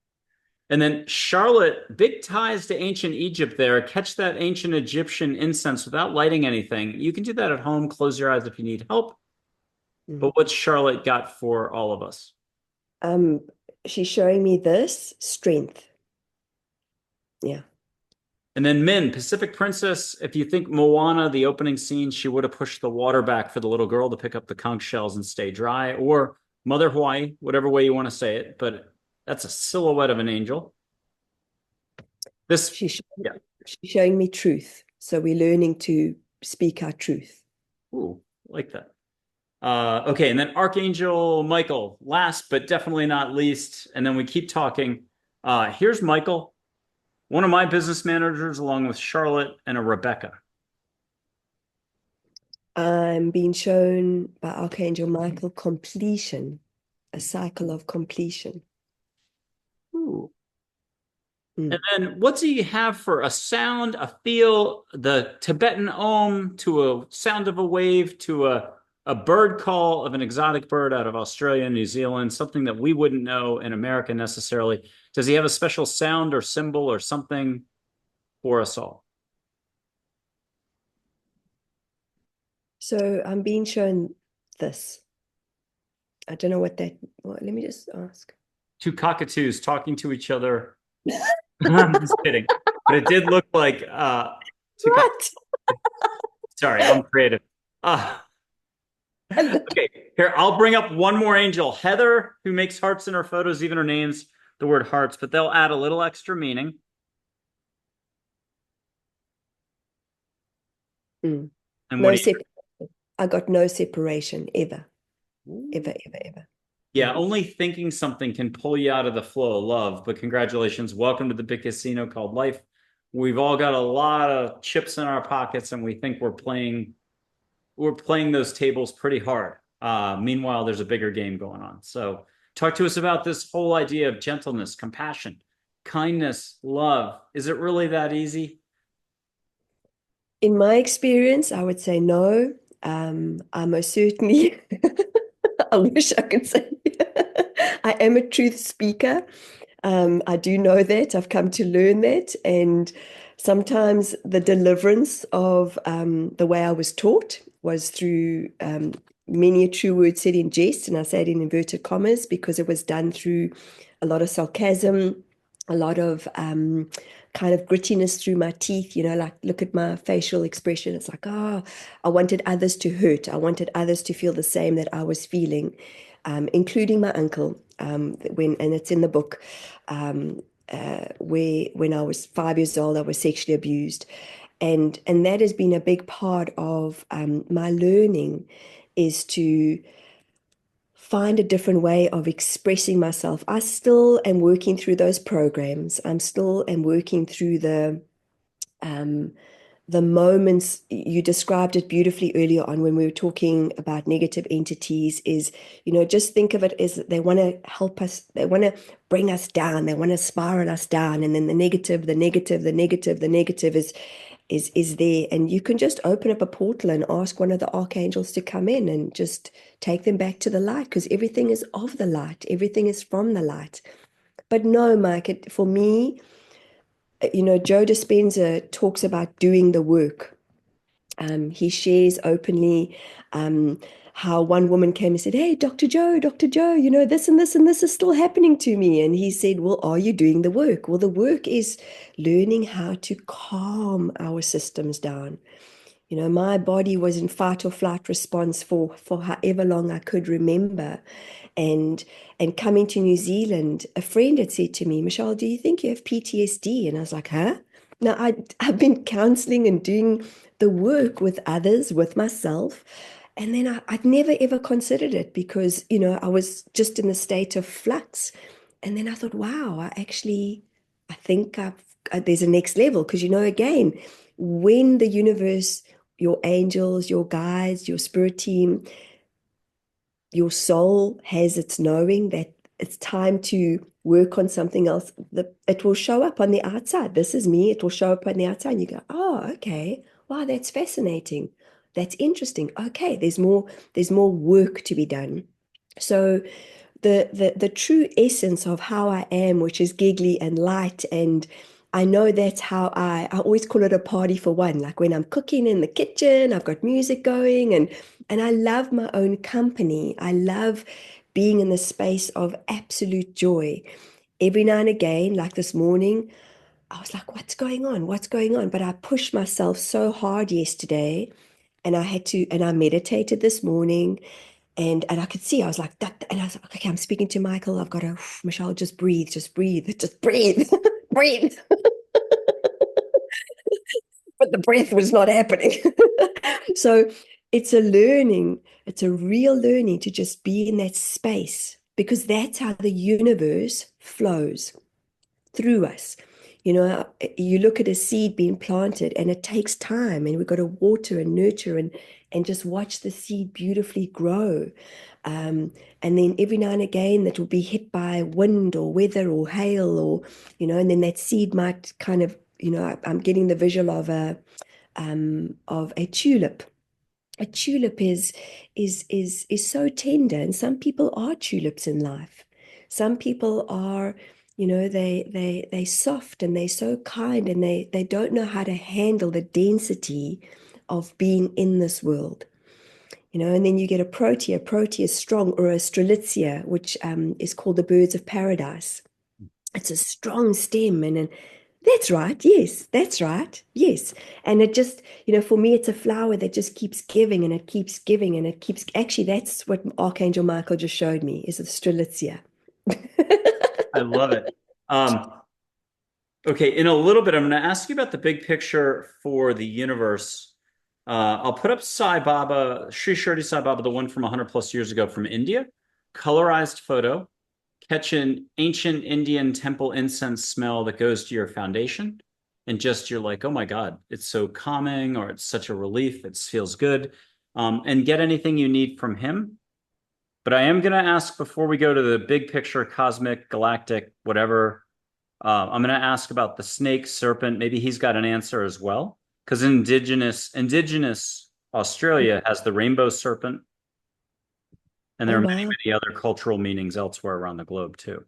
And then Charlotte, big ties to ancient Egypt there. Catch that ancient Egyptian incense without lighting anything. You can do that at home. Close your eyes if you need help. Mm. But what's Charlotte got for all of us? Um, she's showing me this strength. Yeah. And then Min, Pacific Princess, if you think Moana, the opening scene, she would have pushed the water back for the little girl to pick up the conch shells and stay dry, or Mother Hawaii, whatever way you want to say it, but that's a silhouette of an angel. This, She's yeah. she's showing me truth. So we're learning to speak our truth. Ooh, like that. Okay, and then Archangel Michael, last but definitely not least, and then we keep talking. Here's Michael, one of my business managers, along with Charlotte and a Rebecca. I'm being shown by Archangel Michael completion, a cycle of completion. Ooh. Mm. And then what do you have for a sound, a feel, the Tibetan Om to a sound of a wave to a a bird call of an exotic bird out of Australia, New Zealand, something that we wouldn't know in America necessarily. Does he have a special sound or symbol or something for us all? So I'm being shown this. I don't know what that, well, let me just ask. Two cockatoos talking to each other. I'm just kidding. But it did look like two What? sorry, I'm creative. Uh, okay, here, I'll bring up one more angel. Heather, who makes hearts in her photos, even her name's the word hearts, but they'll add a little extra meaning. Mm. And what No do you separation. I got no separation ever, ever, ever, ever. Yeah, only thinking something can pull you out of the flow of love. But congratulations. Welcome to the big casino called life. We've all got a lot of chips in our pockets and we think we're playing those tables pretty hard. Meanwhile, there's a bigger game going on. So talk to us about this whole idea of gentleness, compassion, kindness, love. Is it really that easy? In my experience, I would say no. I most certainly, I wish I could say, I am a truth speaker. I do know that. I've come to learn that. And sometimes the deliverance of the way I was taught was through many a true word said in jest, and I say it in inverted commas because it was done through a lot of sarcasm, a lot of kind of grittiness through my teeth, like look at my facial expression. It's like, oh, I wanted others to hurt. I wanted others to feel the same that I was feeling, including my uncle, and it's in the book, where when I was 5 years old, I was sexually abused. And that has been a big part of my learning is to find a different way of expressing myself. I still am working through those programs. I'm still am working through um, the moments. You described it beautifully earlier on when we were talking about negative entities is, just think of it as they want to help us, they want to bring us down, they want to spiral us down. And then the negative, the negative, the negative, the negative is there. And you can just open up a portal and ask one of the archangels to come in and just take them back to the light, because everything is of the light, everything is from the light. But no, Mike, for me, Joe Dispenza talks about doing the work. He shares openly how one woman came and said, "Hey, Dr. Joe, Dr. Joe, this and this and this is still happening to me." And he said, "Well, are you doing the work?" Well, the work is learning how to calm our systems down. My body was in fight or flight response for however long I could remember. And coming to New Zealand, a friend had said to me, "Michelle, do you think you have PTSD?" And I was like, huh? Now, I've been counseling and doing the work with others, with myself. And then I'd never ever considered it because, I was just in a state of flux. And then I thought, wow, I think there's a next level. Because, again, when the universe, your angels, your guides, your spirit team, your soul has its knowing that it's time to work on something else, it will show up on the outside. This is me. It will show up on the outside. And you go, oh, okay. Wow, that's fascinating. That's interesting. Okay, there's more work to be done. So the true essence of how I am, which is giggly and light, and I know that's how I always call it a party for one. Like when I'm cooking in the kitchen, I've got music going, and I love my own company. I love being in the space of absolute joy. Every now and again, like this morning, I was like, what's going on? What's going on? But I pushed myself so hard yesterday, and I meditated this morning, and I could see, I was like, that, and I was like, okay, I'm speaking to Michael. I've got to, Michelle, just breathe, just breathe, just breathe, breathe. But the breath was not happening. So it's a learning, it's a real learning to just be in that space, because that's how the universe flows through us. You look at a seed being planted and it takes time, and we've got to water and nurture and just watch the seed beautifully grow. And then every now and again that will be hit by wind or weather or hail, or, and then that seed might kind of, I'm getting the visual of a tulip. a tulip is so tender, and some people are tulips in life. Some people are, they soft and they're so kind, and they don't know how to handle the density of being in this world. And then you get a protea. Protea is strong, or a strelitzia, which is called the birds of paradise. It's a strong stem, and that's right. Yes, that's right. Yes. And it just, for me, it's a flower that just keeps giving and it keeps giving and it keeps, actually, that's what Archangel Michael just showed me, is the strelitzia. I love it. Okay, in a little bit, I'm going to ask you about the big picture for the universe. I'll put up Sai Baba, Sri Shirdi Sai Baba, the one from 100 plus years ago from India, colorized photo. Catch an ancient Indian temple incense smell that goes to your foundation. And just you're like, oh my God, it's so calming, or it's such a relief. It feels good. And get anything you need from him. But I am going to ask, before we go to the big picture, cosmic, galactic, whatever, I'm going to ask about the snake, serpent. Maybe he's got an answer as well. Because indigenous Australia has the rainbow serpent. And there Oh, are many, wow. many other cultural meanings elsewhere around the globe too.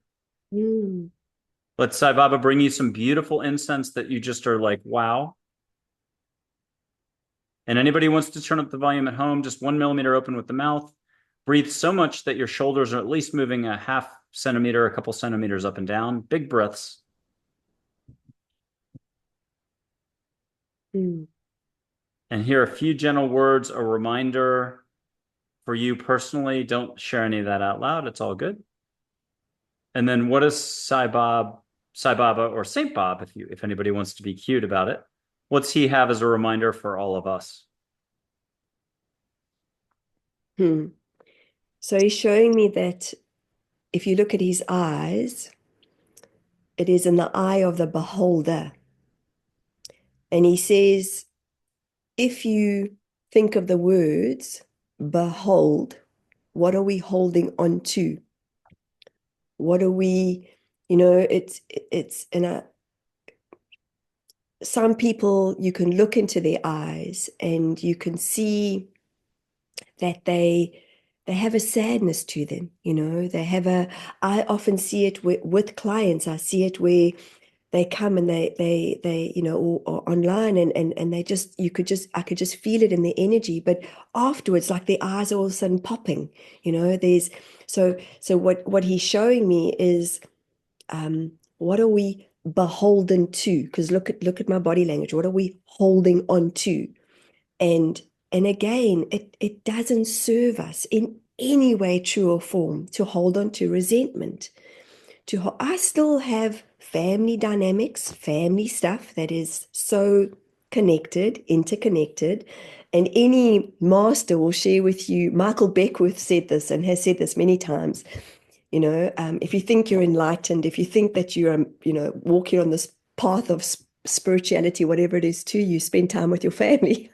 Mm. Let Sai Baba bring you some beautiful incense that you just are like, wow. And anybody who wants to turn up the volume at home, just 1 millimeter open with the mouth. Breathe so much that your shoulders are at least moving a half centimeter, a couple centimeters up and down. Big breaths. Mm. And here are a few gentle words, a reminder for you personally. Don't share any of that out loud. It's all good. And then what does Sai Baba or Saint Bob, if anybody wants to be cute about it, what's he have as a reminder for all of us? Hmm. So he's showing me that if you look at his eyes, it is in the eye of the beholder. And he says, if you think of the words, behold, what are we holding on to? What are we, and some people, you can look into their eyes and you can see that they have a sadness to them. I often see it with clients. I see it where they come and they or online, and they just, I could just feel it in their energy, but afterwards, like, their eyes are all of a sudden popping. There's so what he's showing me is, what are we beholden to? Because look at my body language. What are we holding on to? And again, it doesn't serve us in any way, true or form, to hold on to resentment. I still have family dynamics, family stuff that is so connected, interconnected. And any master will share with you. Michael Beckwith said this, and has said this many times. If you think you're enlightened, if you think that you are, walking on this path of spirituality, whatever it is to you, spend time with your family.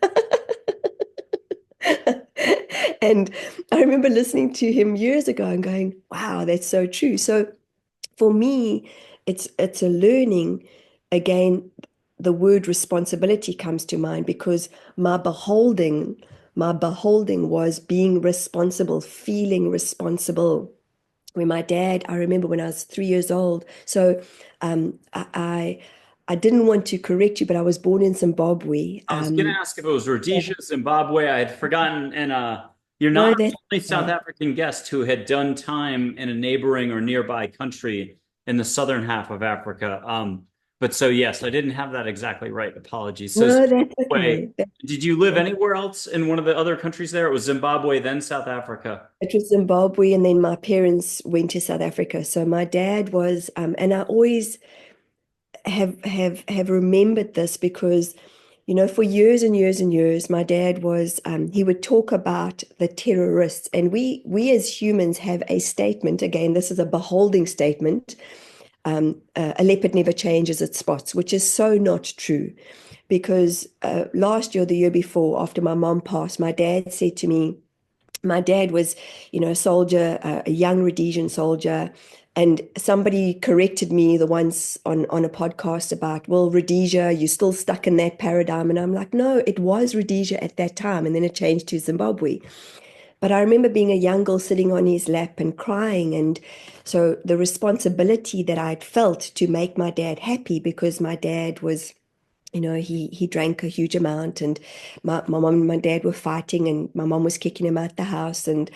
And I remember listening to him years ago and going, wow, that's so true. So for me, it's a learning. Again, the word responsibility comes to mind, because my beholding was being responsible, feeling responsible. When my dad, I remember when I was 3 years old. So I didn't want to correct you, but I was born in Zimbabwe. I was going to ask if it was Rhodesia, Zimbabwe. I had forgotten. And you're No, not that's the only South okay. African guest who had done time in a neighboring or nearby country in the southern half of Africa. But so, yes, I didn't have that exactly right. Apologies. So No, that's Zimbabwe, okay. did you live anywhere else in one of the other countries there? It was Zimbabwe, then South Africa. It was Zimbabwe, and then my parents went to South Africa. So my dad was, and I always have remembered this, because for years and years and years, my dad was, he would talk about the terrorists, and we as humans have a statement. Again, this is a beholding statement. A leopard never changes its spots, which is so not true. Because last year, the year before, after my mom passed, my dad said to me, my dad was, a soldier, a young Rhodesian soldier. And somebody corrected me the once on a podcast about, well, Rhodesia, you're still stuck in that paradigm. And I'm like, no, it was Rhodesia at that time. And then it changed to Zimbabwe. But I remember being a young girl sitting on his lap and crying. And so the responsibility that I'd felt to make my dad happy, because my dad was, he drank a huge amount, and my mom and my dad were fighting, and my mom was kicking him out the house. And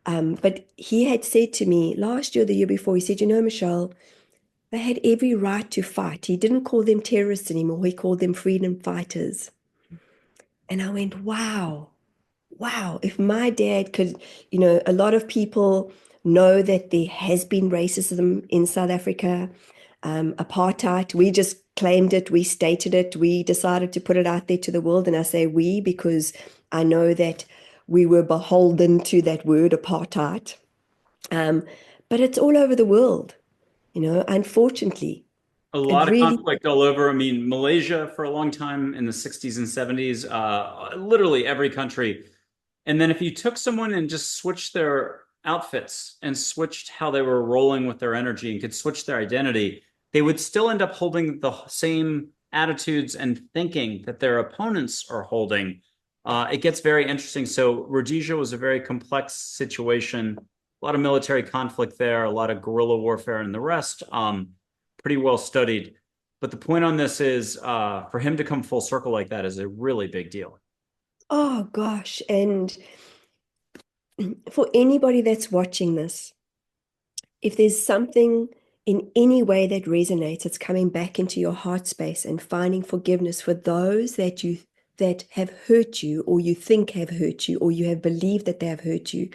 but he had said to me last year, the year before, he said, Michelle, they had every right to fight. He didn't call them terrorists anymore. He called them freedom fighters. And I went, wow, wow. If my dad could, a lot of people know that there has been racism in South Africa, apartheid. We just claimed it. We stated it. We decided to put it out there to the world. And I say we because I know that we were beholden to that word apartheid. Um, but it's all over the world, unfortunately. A It lot of really, conflict all over. I mean, Malaysia for a long time in the 60s and 70s, literally every country. And then if you took someone and just switched their outfits and switched how they were rolling with their energy and could switch their identity, they would still end up holding the same attitudes and thinking that their opponents are holding. It gets very interesting. So Rhodesia was a very complex situation, a lot of military conflict there, a lot of guerrilla warfare and the rest. Pretty well studied. But the point on this is for him to come full circle like that is a really big deal. oh gosh. And for anybody that's watching this, if there's something in any way that resonates, it's coming back into your heart space and finding forgiveness for those that have hurt you, or you think have hurt you, or you have believed that they have hurt you.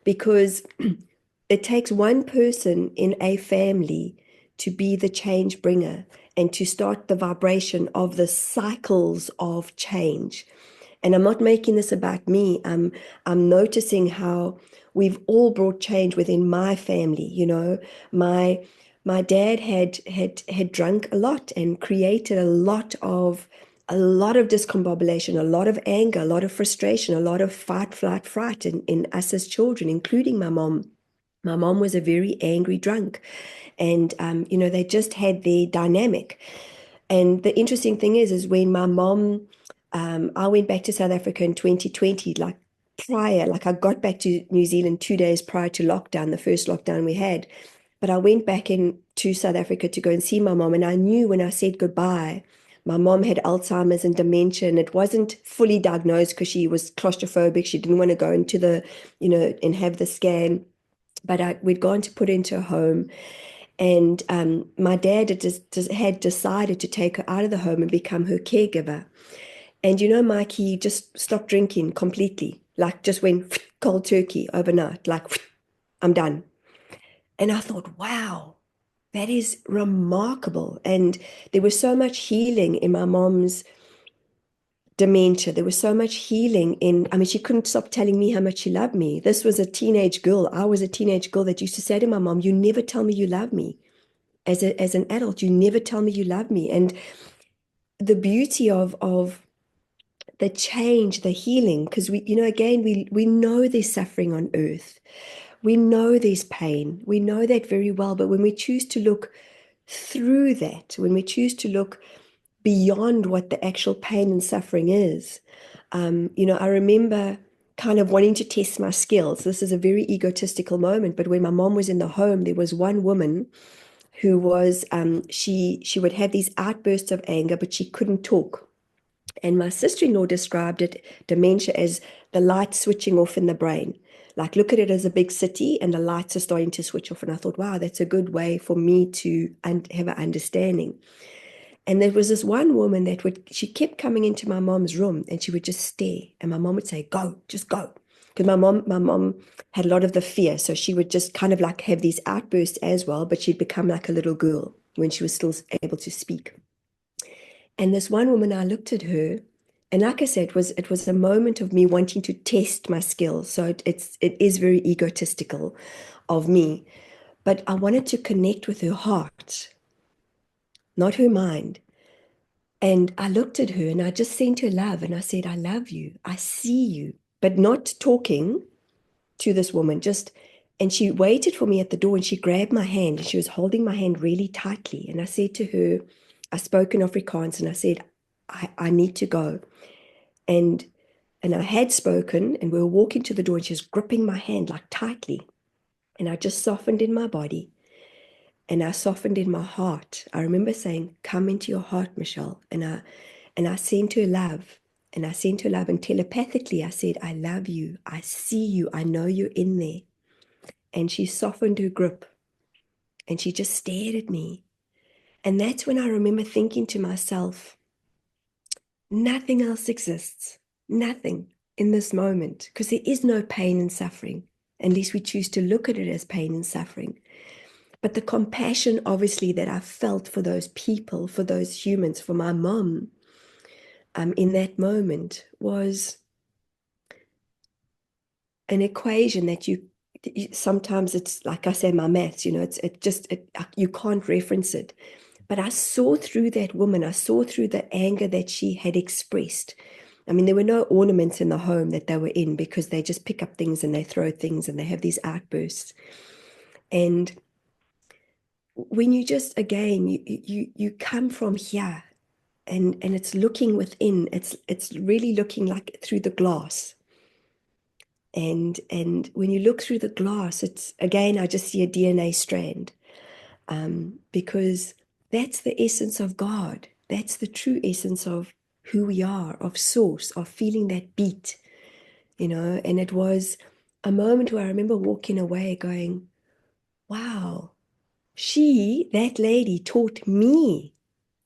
Because it takes one person in a family to be the change bringer and to start the vibration of the cycles of change. And I'm not making this about me. I'm noticing how we've all brought change within my family. My dad had drunk a lot and created a lot of discombobulation, a lot of anger, a lot of frustration, a lot of fight, flight, fright in us as children, including my mom. My mom was a very angry drunk, and they just had their dynamic. And the interesting thing is when my mom, I went back to South Africa in 2020, like I got back to New Zealand 2 days prior to lockdown, the first lockdown we had. But I went back into South Africa to go and see my mom, and I knew when I said goodbye, my mom had Alzheimer's and dementia, and it wasn't fully diagnosed because she was claustrophobic. She didn't want to go into and have the scan. But we'd gone to put into a home, and my dad had decided to take her out of the home and become her caregiver. And Mike, he just stopped drinking completely, like just went cold turkey overnight, like I'm done. And I thought, wow, that is remarkable. And there was so much healing in my mom's dementia. There was so much healing I mean, she couldn't stop telling me how much she loved me. This was a teenage girl. I was a teenage girl that used to say to my mom, you never tell me you love me. As an adult, you never tell me you love me. And the beauty of the change, the healing, because again, we know there's suffering on earth. We know there's pain. We know that very well. But when we choose to look through that, when we choose to look beyond what the actual pain and suffering is, I remember kind of wanting to test my skills. This is a very egotistical moment, but when my mom was in the home, there was one woman who was, she would have these outbursts of anger, but she couldn't talk. And my sister-in-law described dementia, as the lights switching off in the brain. Like, look at it as a big city and the lights are starting to switch off. And I thought, wow, that's a good way for me to have an understanding. And there was this one woman she kept coming into my mom's room and she would just stare. And my mom would say, go, just go. Because my mom had a lot of the fear. So she would just kind of like have these outbursts as well, but she'd become like a little girl when she was still able to speak. And this one woman, I looked at her, and like I said, it was a moment of me wanting to test my skills. So it is very egotistical of me, but I wanted to connect with her heart, not her mind. And I looked at her and I just sent her love, and I said, I love you. I see you, but not talking to this woman, just And she waited for me at the door and she grabbed my hand and she was holding my hand really tightly. And I said to her, I spoke in Afrikaans and I said, I need to go. And I had spoken and we were walking to the door and she was gripping my hand like tightly. And I just softened in my body and I softened in my heart. I remember saying, come into your heart, Michelle. And I sent her love. And I sent her love. And telepathically, I said, I love you. I see you. I know you're in there. And she softened her grip. And she just stared at me. And that's when I remember thinking to myself, nothing else exists. Nothing in this moment. Because there is no pain and suffering, unless we choose to look at it as pain and suffering. But the compassion, obviously, that I felt for those people, for those humans, for my mom, in that moment was an equation that you sometimes it's like I say, my maths, you can't reference it. But I saw through that woman, I saw through the anger that she had expressed. I mean, there were no ornaments in the home that they were in because they just pick up things and they throw things and they have these outbursts. And when you just, again, you come from here and it's looking within, it's really looking like through the glass. And when you look through the glass, it's, again, I just see a DNA strand, because that's the essence of God. That's the true essence of who we are, of source, of feeling that beat, And it was a moment where I remember walking away going, wow, that lady taught me.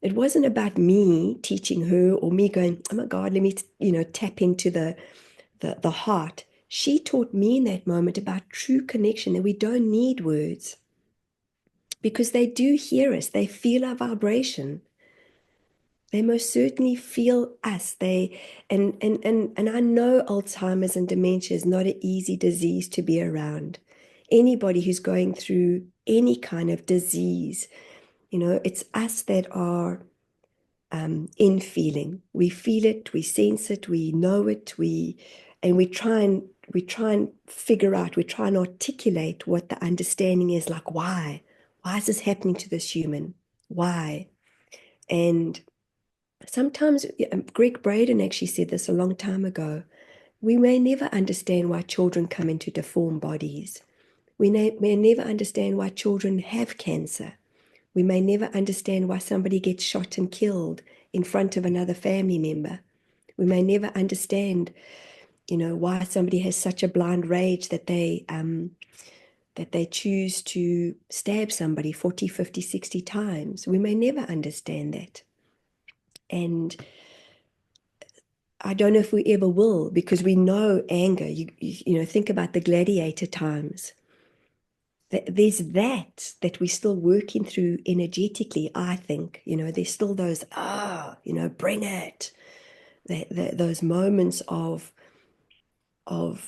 It wasn't about me teaching her or me going, oh my God, let me, tap into the heart. She taught me in that moment about true connection, that we don't need words because they do hear us. They feel our vibration. They most certainly feel us. And I know Alzheimer's and dementia is not an easy disease to be around. Anybody who's going through any kind of disease, it's us that are in feeling. We feel it, we sense it, we know it, and we try and figure out, we try and articulate what the understanding is, like why is this happening to this human? Why? And sometimes Greg Braden actually said this a long time ago. We may never understand why children come into deformed bodies. We may never understand why children have cancer. We may never understand why somebody gets shot and killed in front of another family member. We may never understand, why somebody has such a blind rage that they choose to stab somebody 40, 50, 60 times. We may never understand that. And I don't know if we ever will, because we know anger. Think about the gladiator times. There's that we're still working through energetically, I think. There's still those, bring it. Those moments of I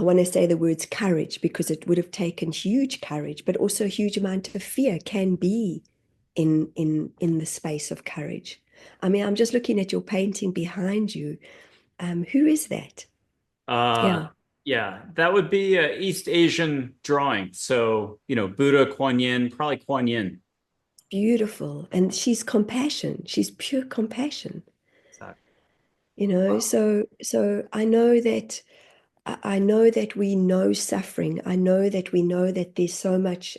want to say the words courage, because it would have taken huge courage, but also a huge amount of fear can be in the space of courage. I mean, I'm just looking at your painting behind you. Who is that? Uh, Yeah, yeah, that would be a East Asian drawing. So, Buddha, Kuan Yin, probably Kuan Yin. beautiful. And she's compassion. She's pure compassion. Exactly. So I know that we know suffering. I know that there's so much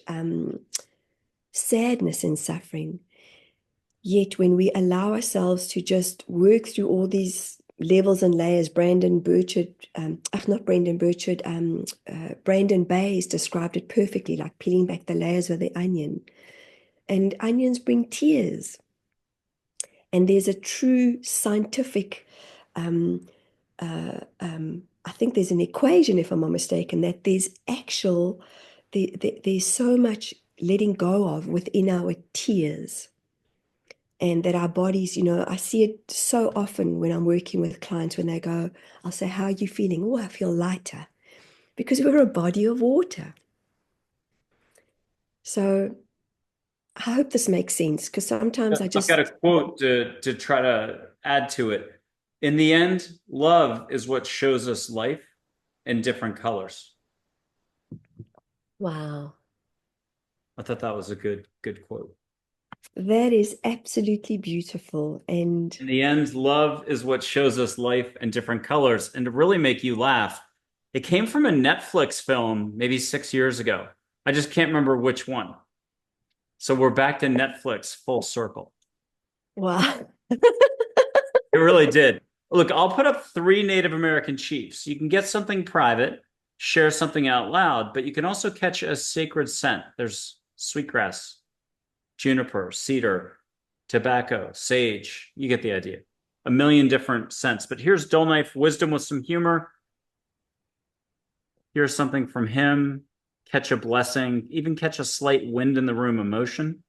sadness in suffering. Yet when we allow ourselves to just work through all these levels and layers, Brandon Bayes described it perfectly, like peeling back the layers of the onion. And onions bring tears. And there's a true scientific, I think there's an equation, if I'm not mistaken, that there's so much letting go of within our tears. And that our bodies, I see it so often when I'm working with clients when they go, I'll say, how are you feeling? Oh, I feel lighter, because we're a body of water. So I hope this makes sense, because sometimes I I've got a just, quote to try to add to it. In the end, love is what shows us life, in different colors. Wow. I thought that was a good quote. That is absolutely beautiful. And In the end, love is what shows us life in different colors. And to really make you laugh, it came from a Netflix film maybe 6 years ago. I just can't remember which one. So we're back to Netflix full circle. wow. It really did. Look, I'll put up three Native American chiefs. You can get something private, share something out loud, but you can also catch a sacred scent. There's sweetgrass, juniper, cedar, tobacco, sage. You get the idea. A million different scents. But here's Dull Knife Wisdom with some humor. Here's something from him. Catch a blessing, even catch a slight wind in the room emotion.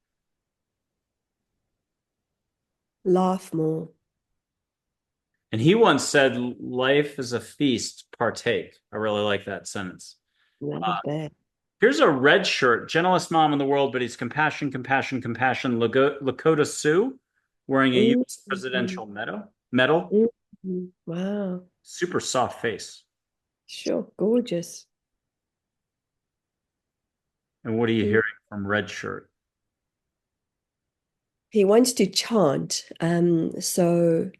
Laugh more. And he once said, life is a feast, partake. I really like that sentence. Love that. Here's a red shirt, gentlest mom in the world, but he's compassion, compassion, compassion. Lakota Sioux, wearing a Mm, U.S. presidential medal. wow. Super soft face. Sure. Gorgeous. And what are you Mm. hearing from red shirt? He wants to chant. So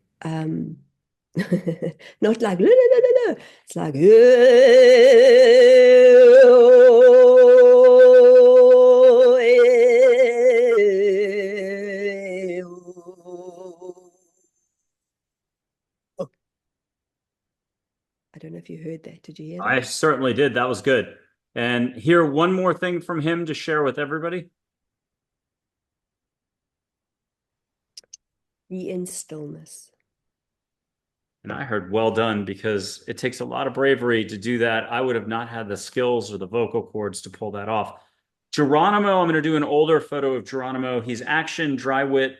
not like la, la, la, la, la. It's like I don't know if you heard that. Did you hear I that? certainly did. That was good. And here, one more thing from him to share with everybody. Be in stillness. And I heard well done because it takes a lot of bravery to do that. I would have not had the skills or the vocal cords to pull that off. Geronimo, I'm going to do an older photo of Geronimo. He's action, dry wit,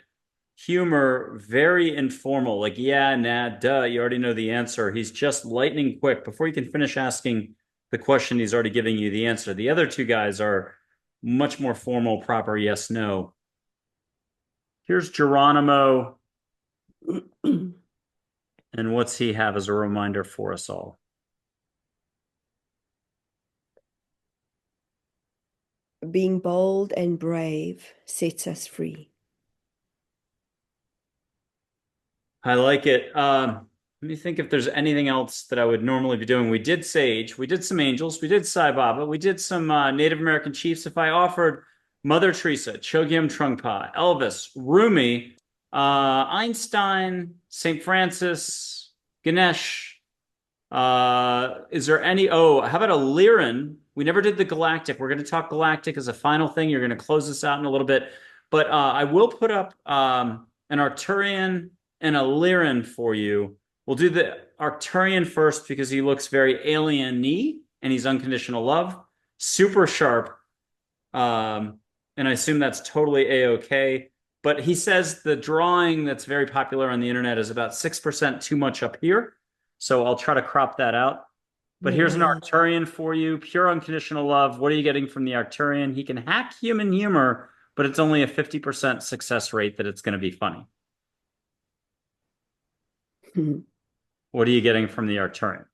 humor, very informal. Like, yeah, nah, duh, you already know the answer. He's just lightning quick. Before you can finish asking the question, he's already giving you the answer. The other two guys are much more formal, proper yes, no. Here's Geronimo. And what's he have as a reminder for us all? Being bold and brave sets us free. I like it. Let me think if there's anything else that I would normally be doing. We did Sage, we did some angels, we did Sai Baba, we did some Native American chiefs. If I offered Mother Teresa, Chogyam Trungpa, Elvis, Rumi, Einstein, St. Francis, Ganesh, is there any? Oh, how about a Lyran? We never did the Galactic. We're going to talk Galactic as a final thing. You're going to close this out in a little bit, but I will put up an Arcturian and a Lyran for you. We'll do the Arcturian first because he looks very alien-y and he's unconditional love, super sharp, and I assume that's totally a-okay. But he says the drawing that's very popular on the internet is about 6% too much up here. So I'll try to crop that out. But here's an Arcturian for you. Pure unconditional love. What are you getting from the Arcturian? He can hack human humor, but it's only a 50% success rate that it's going to be funny. What are you getting from the Arcturian?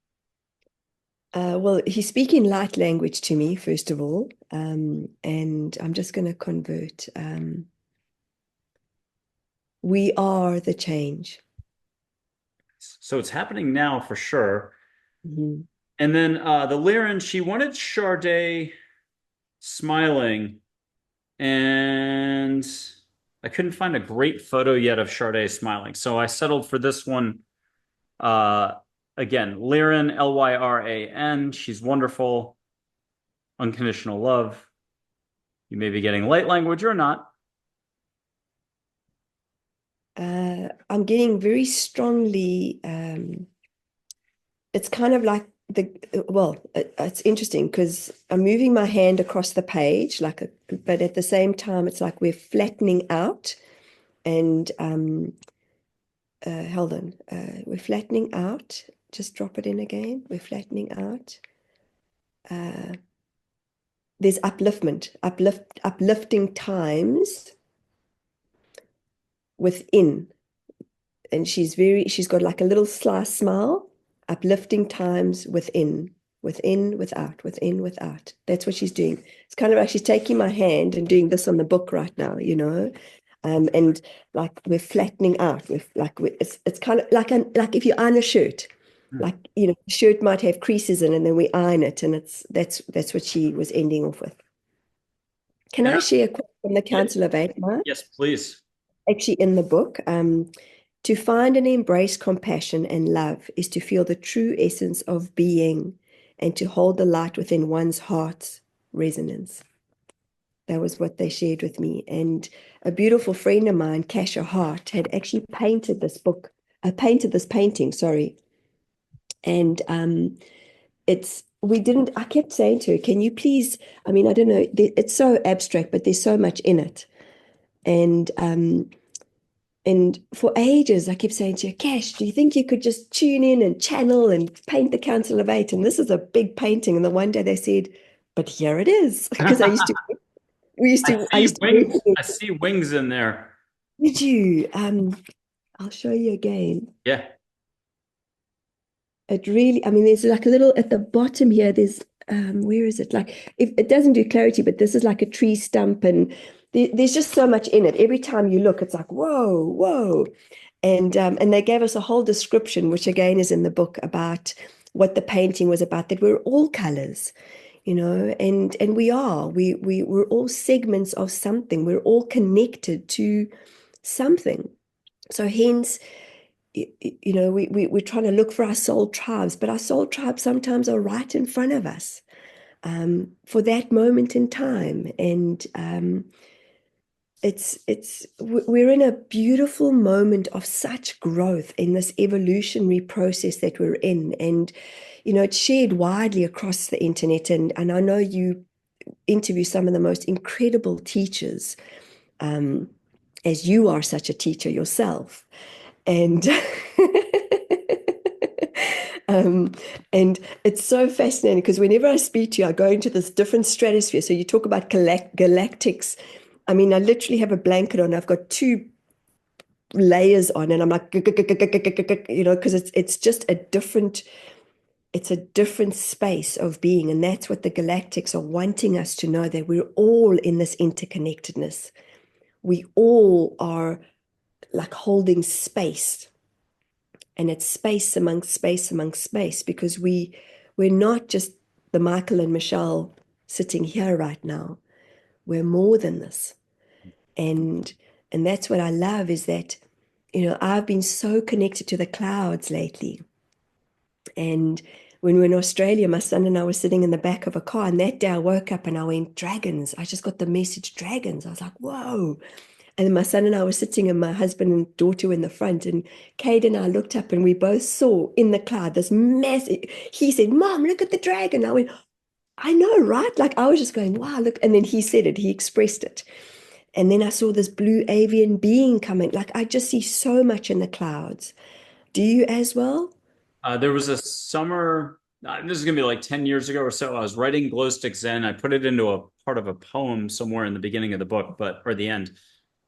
Well, he's speaking light language to me, first of all, and I'm just going to convert. We are the change. So it's happening now for sure. Mm-hmm. And then the Lyran, she wanted Sade smiling, and I couldn't find a great photo yet of Sade smiling. So I settled for this one. Again, Lyran, Lyran. She's wonderful. Unconditional love. You may be getting light language or not. I'm getting very strongly, it's kind of like it's interesting because I'm moving my hand across the page, but at the same time, it's like we're flattening out and hold on, we're flattening out. Just drop it in again. We're flattening out. There's uplifting times within. And she's got like a little sly smile, uplifting times within. within, without, within, without. That's what she's doing. It's kind of like she's taking my hand and doing this on the book right now, you know. And like we're flattening out. It's kind of like if you iron a shirt, Hmm. like you know, the shirt might have creases in, and then we iron it, and that's what she was ending off with. Can And I share a quote from the Council of Eight, Mark? yes, please. Actually, in the book, to find and embrace compassion and love is to feel the true essence of being and to hold the light within one's heart's resonance. That was what they shared with me. And a beautiful friend of mine, Kasha Hart, had actually painted this book, painted this painting, sorry. And I kept saying to her, can you please, I mean, I don't know, it's so abstract, but there's so much in it. And for ages, I kept saying to her, Cash, do you think you could just tune in and channel and paint the Council of Eight? And this is a big painting. And then one day they said, but here it is. Because I used to work with I it. see wings in there. Did you? I'll show you again. Yeah. It really, I mean, there's like a little at the bottom here, there's where is it? Like if it doesn't do clarity, but this is like a tree stump and there's just so much in it. Every time you look, it's like, whoa, whoa. And they gave us a whole description, which again is in the book, about what the painting was about, that we're all colors, you know, and we're all segments of something. We're all connected to something. So hence, you know, we're trying to look for our soul tribes, but our soul tribes sometimes are right in front of us for that moment in time. And we're in a beautiful moment of such growth in this evolutionary process that we're in. And, you know, it's shared widely across the internet. And I know you interview some of the most incredible teachers, as you are such a teacher yourself. And um, and it's so fascinating because whenever I speak to you, I go into this different stratosphere. So you talk about galactics. I mean, I literally have a blanket on. I've got two layers on, and I'm like, you know, because it's just a different, it's a different space of being, and that's what the galactics are wanting us to know, that we're all in this interconnectedness. We all are like holding space, and it's space amongst space amongst space, because we're not just the Michael and Michelle sitting here right now. We're more than this. And and that's what I love, is that, you know, I've been so connected to the clouds lately. And when we were in Australia, my son and I were sitting in the back of a car, and that day I woke up and I went, dragons. I just got the message, dragons. I was like, whoa. And then my son and I were sitting, and my husband and daughter were in the front. And Cade and I looked up, and we both saw in the cloud this massive. He said, Mom, look at the dragon. I went, I know, right? Like I was just going, wow, look. And then he said it, he expressed it. And then I saw this blue avian being coming. Like I just see so much in the clouds. Do you as well? There was a summer, this is going to be like 10 years ago or so. I was writing Glow Stick Zen. I put it into a part of a poem somewhere in the beginning of the book, or the end.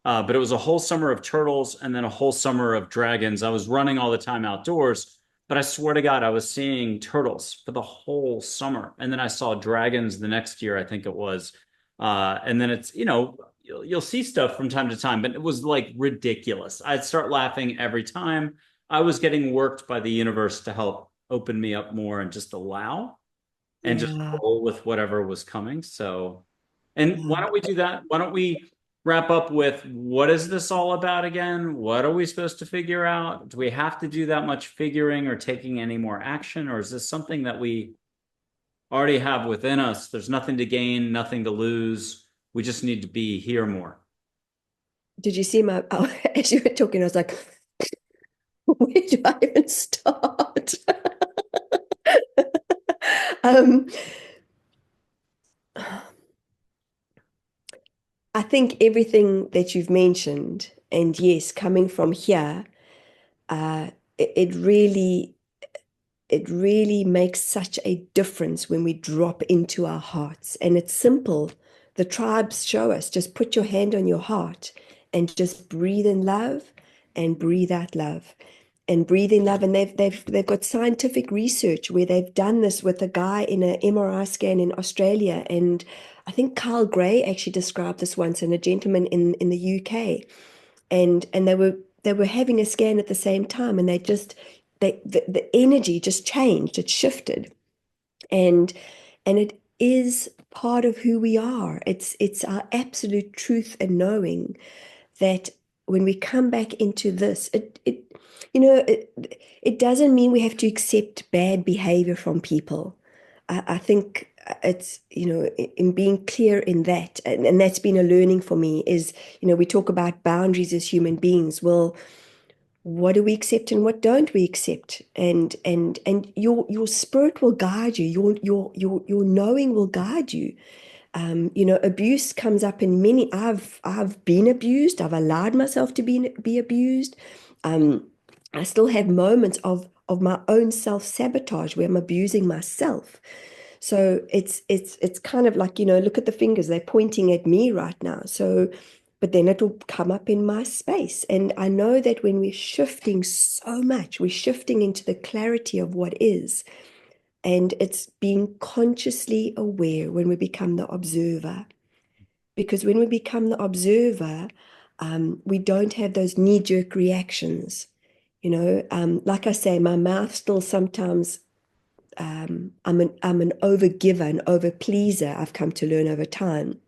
But it was a whole summer of turtles and then a whole summer of dragons. I was running all the time outdoors, but I swear to God, I was seeing turtles for the whole summer. And then I saw dragons the next year, I think it was. And then it's, you know, you'll see stuff from time to time, but it was like ridiculous. I'd start laughing every time. I was getting worked by the universe to help open me up more and just allow and just Yeah. roll with whatever was coming. So, and why Yeah. don't we do that? Why don't we wrap up with what is this all about again? What are we supposed to figure out? Do we have to do that much figuring or taking any more action? Or is this something that we already have within us? There's nothing to gain, nothing to lose. We just need to be here more. Did you see my, oh, as you were talking, I was like, where do I even start? um, I think everything that you've mentioned, and yes, coming from here, uh, it really, it really makes such a difference when we drop into our hearts. And it's simple. The tribes show us, just put your hand on your heart and just breathe in love and breathe out love. and breathe in love. And they've got scientific research where they've done this with a guy in an MRI scan in Australia. And I think Carl Gray actually described this once, and a gentleman in the UK. And they were having a scan at the same time, and the energy just changed, it shifted. And it is part of who we are. It's our absolute truth and knowing that when we come back into this, it doesn't mean we have to accept bad behavior from people. I think it's, in being clear in that, and that's been a learning for me is, we talk about boundaries as human beings. Well, what do we accept and what don't we accept? And your spirit will guide you. Your knowing will guide you. Abuse comes up in many. I've been abused. I've allowed myself to be abused. I still have moments of my own self-sabotage where I'm abusing myself. So it's kind of like, look at the fingers, they're pointing at me right now. So, but then it'll come up in my space. And I know that when we're shifting so much, we're shifting into the clarity of what is. And it's being consciously aware when we become the observer. Because when we become the observer, we don't have those knee-jerk reactions. Like I say, my mouth still sometimes, I'm an overgiver, an overpleaser, I've come to learn over time.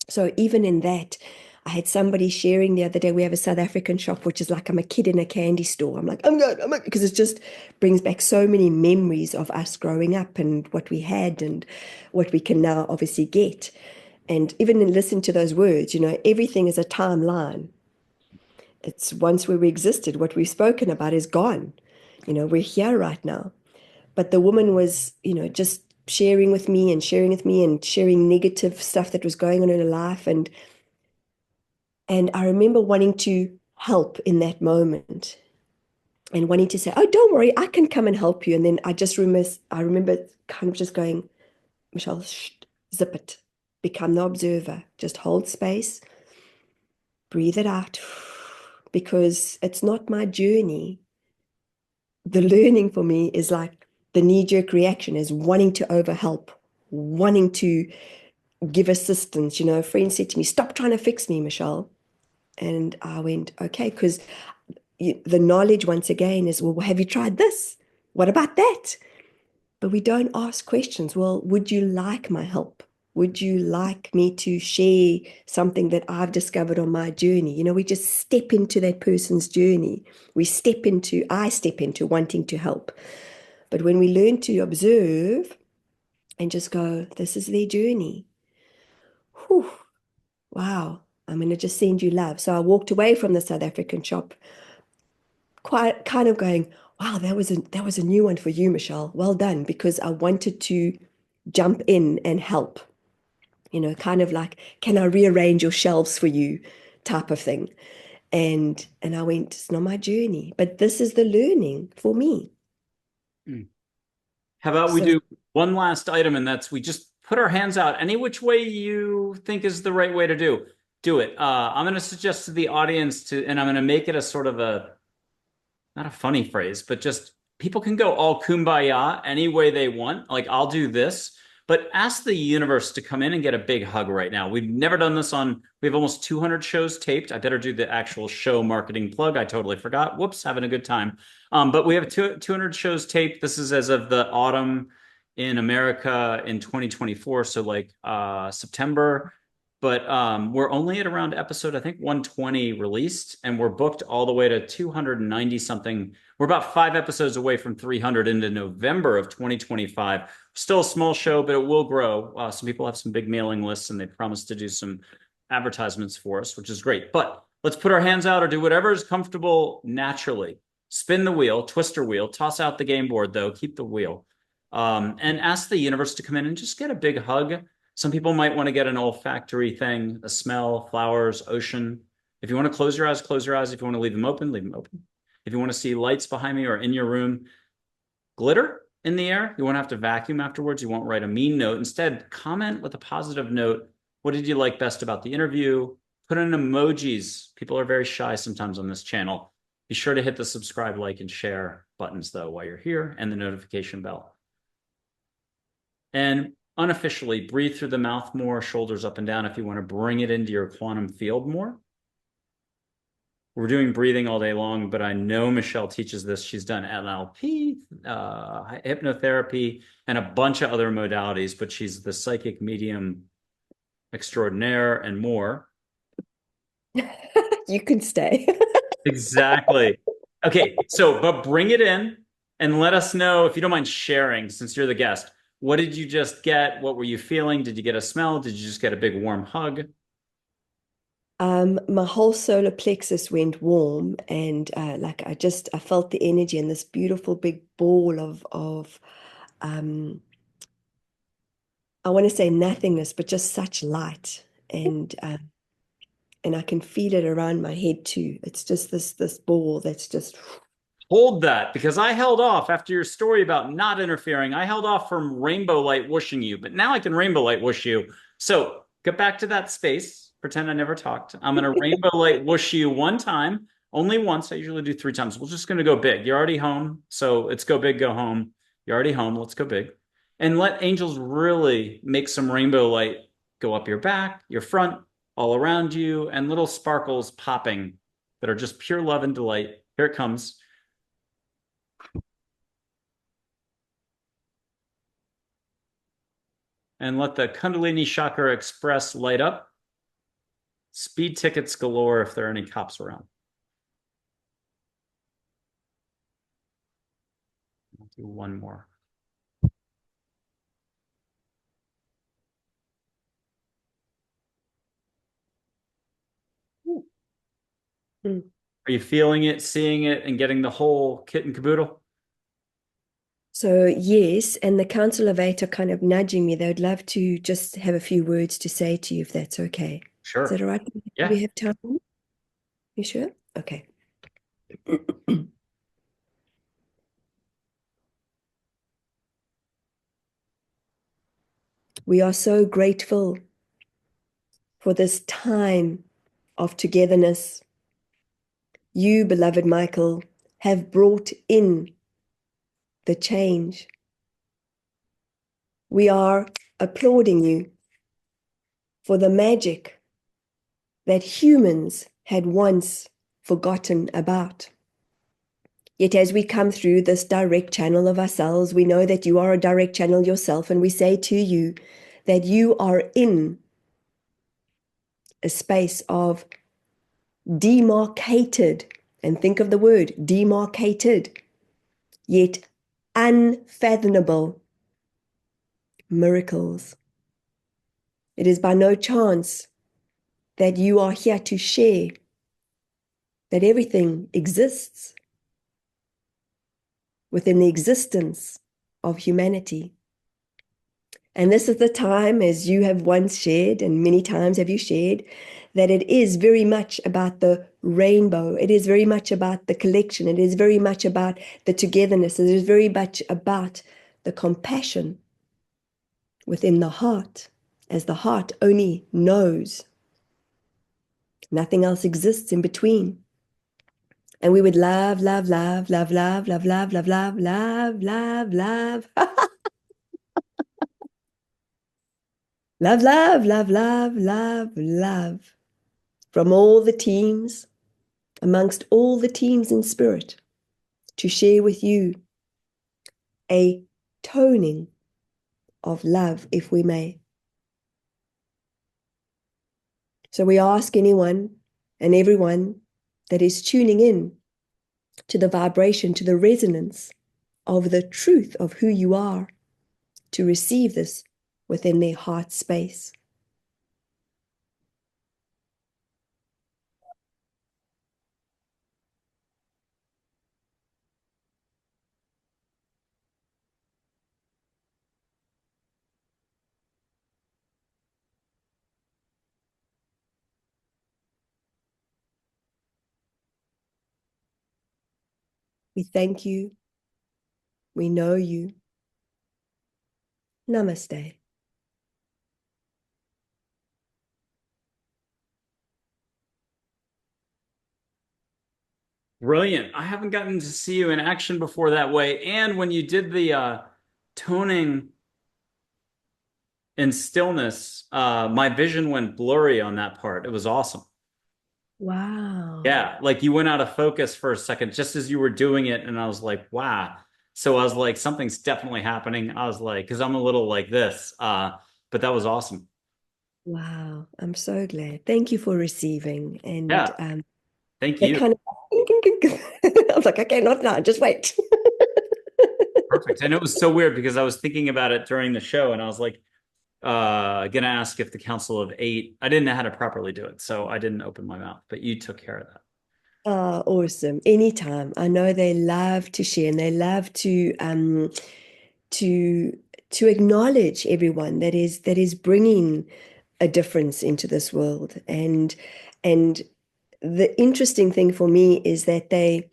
So even in that, I had somebody sharing the other day, we have a South African shop, which is like I'm a kid in a candy store. I'm like, I'm good, because it just brings back so many memories of us growing up and what we had and what we can now obviously get. And even in listening to those words, everything is a timeline. It's once where we existed, what we've spoken about is gone. We're here right now. But the woman was, just sharing with me and sharing negative stuff that was going on in her life. And I remember wanting to help in that moment and wanting to say, oh, don't worry, I can come and help you. And then I remember kind of just going, Michelle, shh, zip it, become the observer, just hold space, breathe it out, because it's not my journey. The learning for me is like the knee-jerk reaction is wanting to overhelp, wanting to give assistance. A friend said to me, stop trying to fix me, Michelle. And I went, okay, because the knowledge once again is, well, have you tried this? What about that? But we don't ask questions. Well, would you like my help? Would you like me to share something that I've discovered on my journey? We just step into that person's journey. I step into wanting to help. But when we learn to observe and just go, this is their journey. Whew, wow, I'm going to just send you love. So I walked away from the South African shop, quite kind of going, wow, that was a new one for you, Michelle. Well done, because I wanted to jump in and help. Kind of like, can I rearrange your shelves for you type of thing. And I went, it's not my journey, but this is the learning for me. How about we So do one last item, and that's we just put our hands out any which way you think is the right way to do it. I'm going to suggest to the audience and I'm going to make it a sort of not a funny phrase, but just people can go all kumbaya any way they want. Like, I'll do this, but ask the universe to come in and get a big hug right now. We've never done this we have almost 200 shows taped. I better do the actual show marketing plug. I totally forgot. Whoops, having a good time. But we have 200 shows taped. This is as of the autumn in America in 2024. So like September. But we're only at around episode, I think, 120 released, and we're booked all the way to 290 something. We're about 5 episodes away from 300 into November of 2025. Still a small show, but it will grow. Some people have some big mailing lists, and they promised to do some advertisements for us, which is great. But let's put our hands out or do whatever is comfortable naturally. Spin the wheel, twister wheel, toss out the game board, though, keep the wheel. And ask the universe to come in and just get a big hug. Some people might want to get an olfactory thing, a smell, flowers, ocean. If you want to close your eyes, close your eyes. If you want to leave them open, leave them open. If you want to see lights behind me or in your room, glitter in the air. You won't have to vacuum afterwards. You won't write a mean note. Instead, comment with a positive note. What did you like best about the interview? Put in emojis. People are very shy sometimes on this channel. Be sure to hit the subscribe, like, and share buttons, though, while you're here, and the notification bell. And unofficially, breathe through the mouth more, shoulders up and down if you want to bring it into your quantum field more. We're doing breathing all day long, but I know Michelle teaches this. She's done NLP, hypnotherapy, and a bunch of other modalities, but she's the psychic medium extraordinaire and more. You can stay. Exactly. Okay, so, but bring it in and let us know if you don't mind sharing, since you're the guest. What did you just get? What were you feeling? Did you get a smell? Did you just get a big warm hug? My whole solar plexus went warm, and like I felt the energy and this beautiful big ball of um, I want to say nothingness, but just such light, and I can feel it around my head too. It's just this ball that's just Hold that, because I held off after your story about not interfering. I held off from rainbow light whooshing you, but now I can rainbow light whoosh you. So get back to that space. Pretend I never talked. I'm going to rainbow light whoosh you one time, only once. I usually do 3 times. We're just going to go big. You're already home. So let's go big, go home. You're already home. Let's go big. And let angels really make some rainbow light go up your back, your front, all around you, and little sparkles popping that are just pure love and delight. Here it comes. And let the Kundalini Chakra Express light up. Speed tickets galore if there are any cops around. I'll do one more. Mm. Are you feeling it, seeing it, and getting the whole kit and caboodle? So yes, and the Council of Eight are kind of nudging me. They would love to just have a few words to say to you, if that's okay. Is that Sure. all right? Do Yeah. we have time? You sure? Okay. We are so grateful for this time of togetherness. You, beloved Michael, have brought in the change. We are applauding you for the magic that humans had once forgotten about. Yet as we come through this direct channel of ourselves, we know that you are a direct channel yourself, and we say to you that you are in a space of demarcated, and think of the word demarcated, yet unfathomable miracles. It is by no chance that you are here to share that everything exists within the existence of humanity. And this is the time, as you have once shared, and many times have you shared, that it is very much about the rainbow. It is very much about the collection. It is very much about the togetherness. It is very much about the compassion within the heart, as the heart only knows. Nothing else exists in between. And we would love, love, love, love, love, love, love, love, love, love, love, love. Love, love, love, love, love, love. From all the teams, amongst all the teams in spirit, to share with you a toning of love, if we may. So we ask anyone and everyone that is tuning in to the vibration, to the resonance of the truth of who you are, to receive this within their heart space. We thank you. We know you. Namaste. Brilliant. I haven't gotten to see you in action before that way. And when you did the toning and stillness, my vision went blurry on that part. It was awesome. Wow. Yeah, like you went out of focus for a second just as you were doing it, and I was like, wow. So I was like, something's definitely happening. I was like, because I'm a little like this. But that was awesome. Wow. I'm so glad. Thank you for receiving. And Yeah, thank that you. kind of I was like, okay, not now, just wait. Perfect. And it was so weird because I was thinking about it during the show, and I was like, gonna ask if the Council of Eight. I didn't know how to properly do it, so I didn't open my mouth. But you took care of that. Awesome. Anytime. I know they love to share and they love to to acknowledge everyone that is bringing a difference into this world. And the interesting thing for me is that they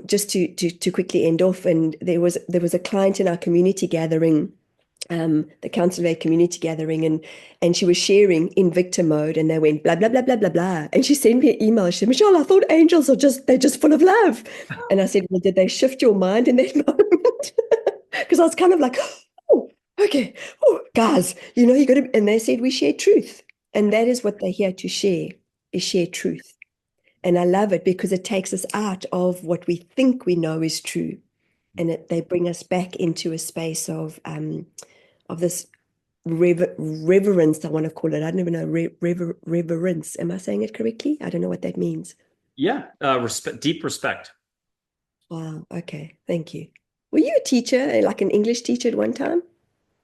just to quickly end off, and there was a client in our community gathering, the Council of Eight community gathering, and she was sharing in victor mode, and they went blah blah blah blah blah blah, and she sent me an email. She said, "Michelle, I thought angels are just full of love," and I said, "Well, did they shift your mind in that moment?" Because I was kind of like, "Oh, okay, oh, guys, you got to," and they said we share truth, and that is what they're here to share, is share truth. And I love it because it takes us out of what we think we know is true, and they bring us back into a space of this reverence, I want to call it. I don't even know, reverence. Am I saying it correctly? I don't know what that means. Yeah, respect, deep respect. Wow. Okay. Thank you. Were you a teacher, like an English teacher at one time?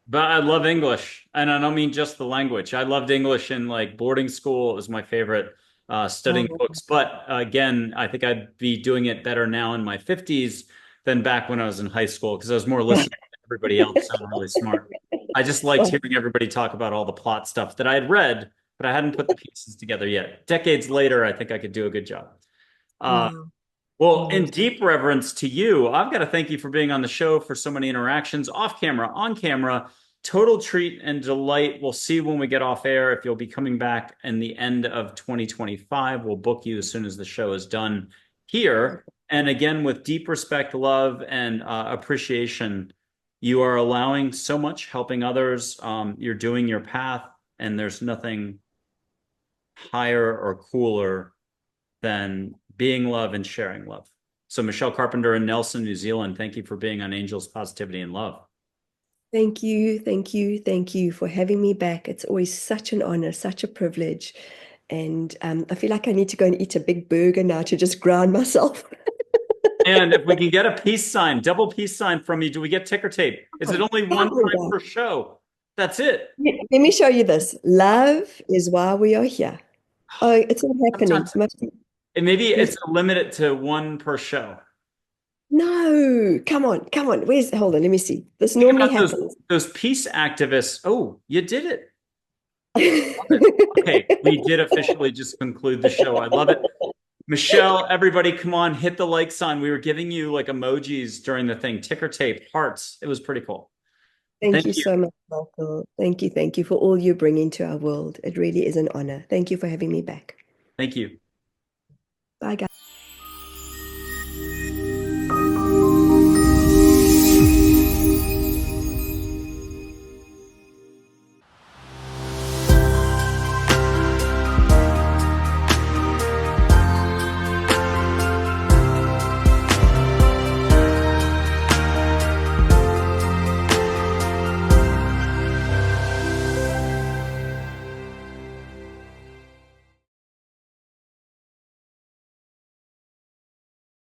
But I love English, and I don't mean just the language. I loved English in like boarding school. It was my favorite studying Oh, books. But again, I think I'd be doing it better now in my 50s than back when I was in high school because I was more listening to everybody else sound really smart. I just liked wow. hearing everybody talk about all the plot stuff that I had read, but I hadn't put the pieces together yet. Decades later, I think I could do a good job. Uh, Wow. well, in Amazing. deep reverence to you, I've got to thank you for being on the show, for so many interactions off camera, on camera. Total treat and delight. We'll see when we get off air if you'll be coming back in the end of 2025. We'll book you as soon as the show is done here. And again, with deep respect, love, and appreciation, you are allowing so much, helping others. You're doing your path, and there's nothing higher or cooler than being love and sharing love. So, Michelle Carpenter in Nelson, New Zealand, thank you for being on Angels, Positivity, and Love. Thank you. Thank you. Thank you for having me back. It's always such an honor, such a privilege. And I feel like I need to go and eat a big burger now to just ground myself. And if we can get a peace sign, double peace sign from you, do we get ticker tape? Is it only one time Oh, per show? That's it. let me show you this. Love is why we are here. Oh, it's not happening. Sometimes, and maybe it's limited to one per show. No, come on, come on. Hold on, let me see. This Think normally about happens. those peace activists. Oh, you did it. Love it. Okay, we did officially just conclude the show. I love it. Michelle, everybody, come on, hit the like sign. We were giving you like emojis during the thing, ticker tape, hearts. It was pretty cool. Thank Thank you you. so much, Michael. Thank you for all you bring into our world. It really is an honor. Thank you for having me back. Thank you. Bye, guys.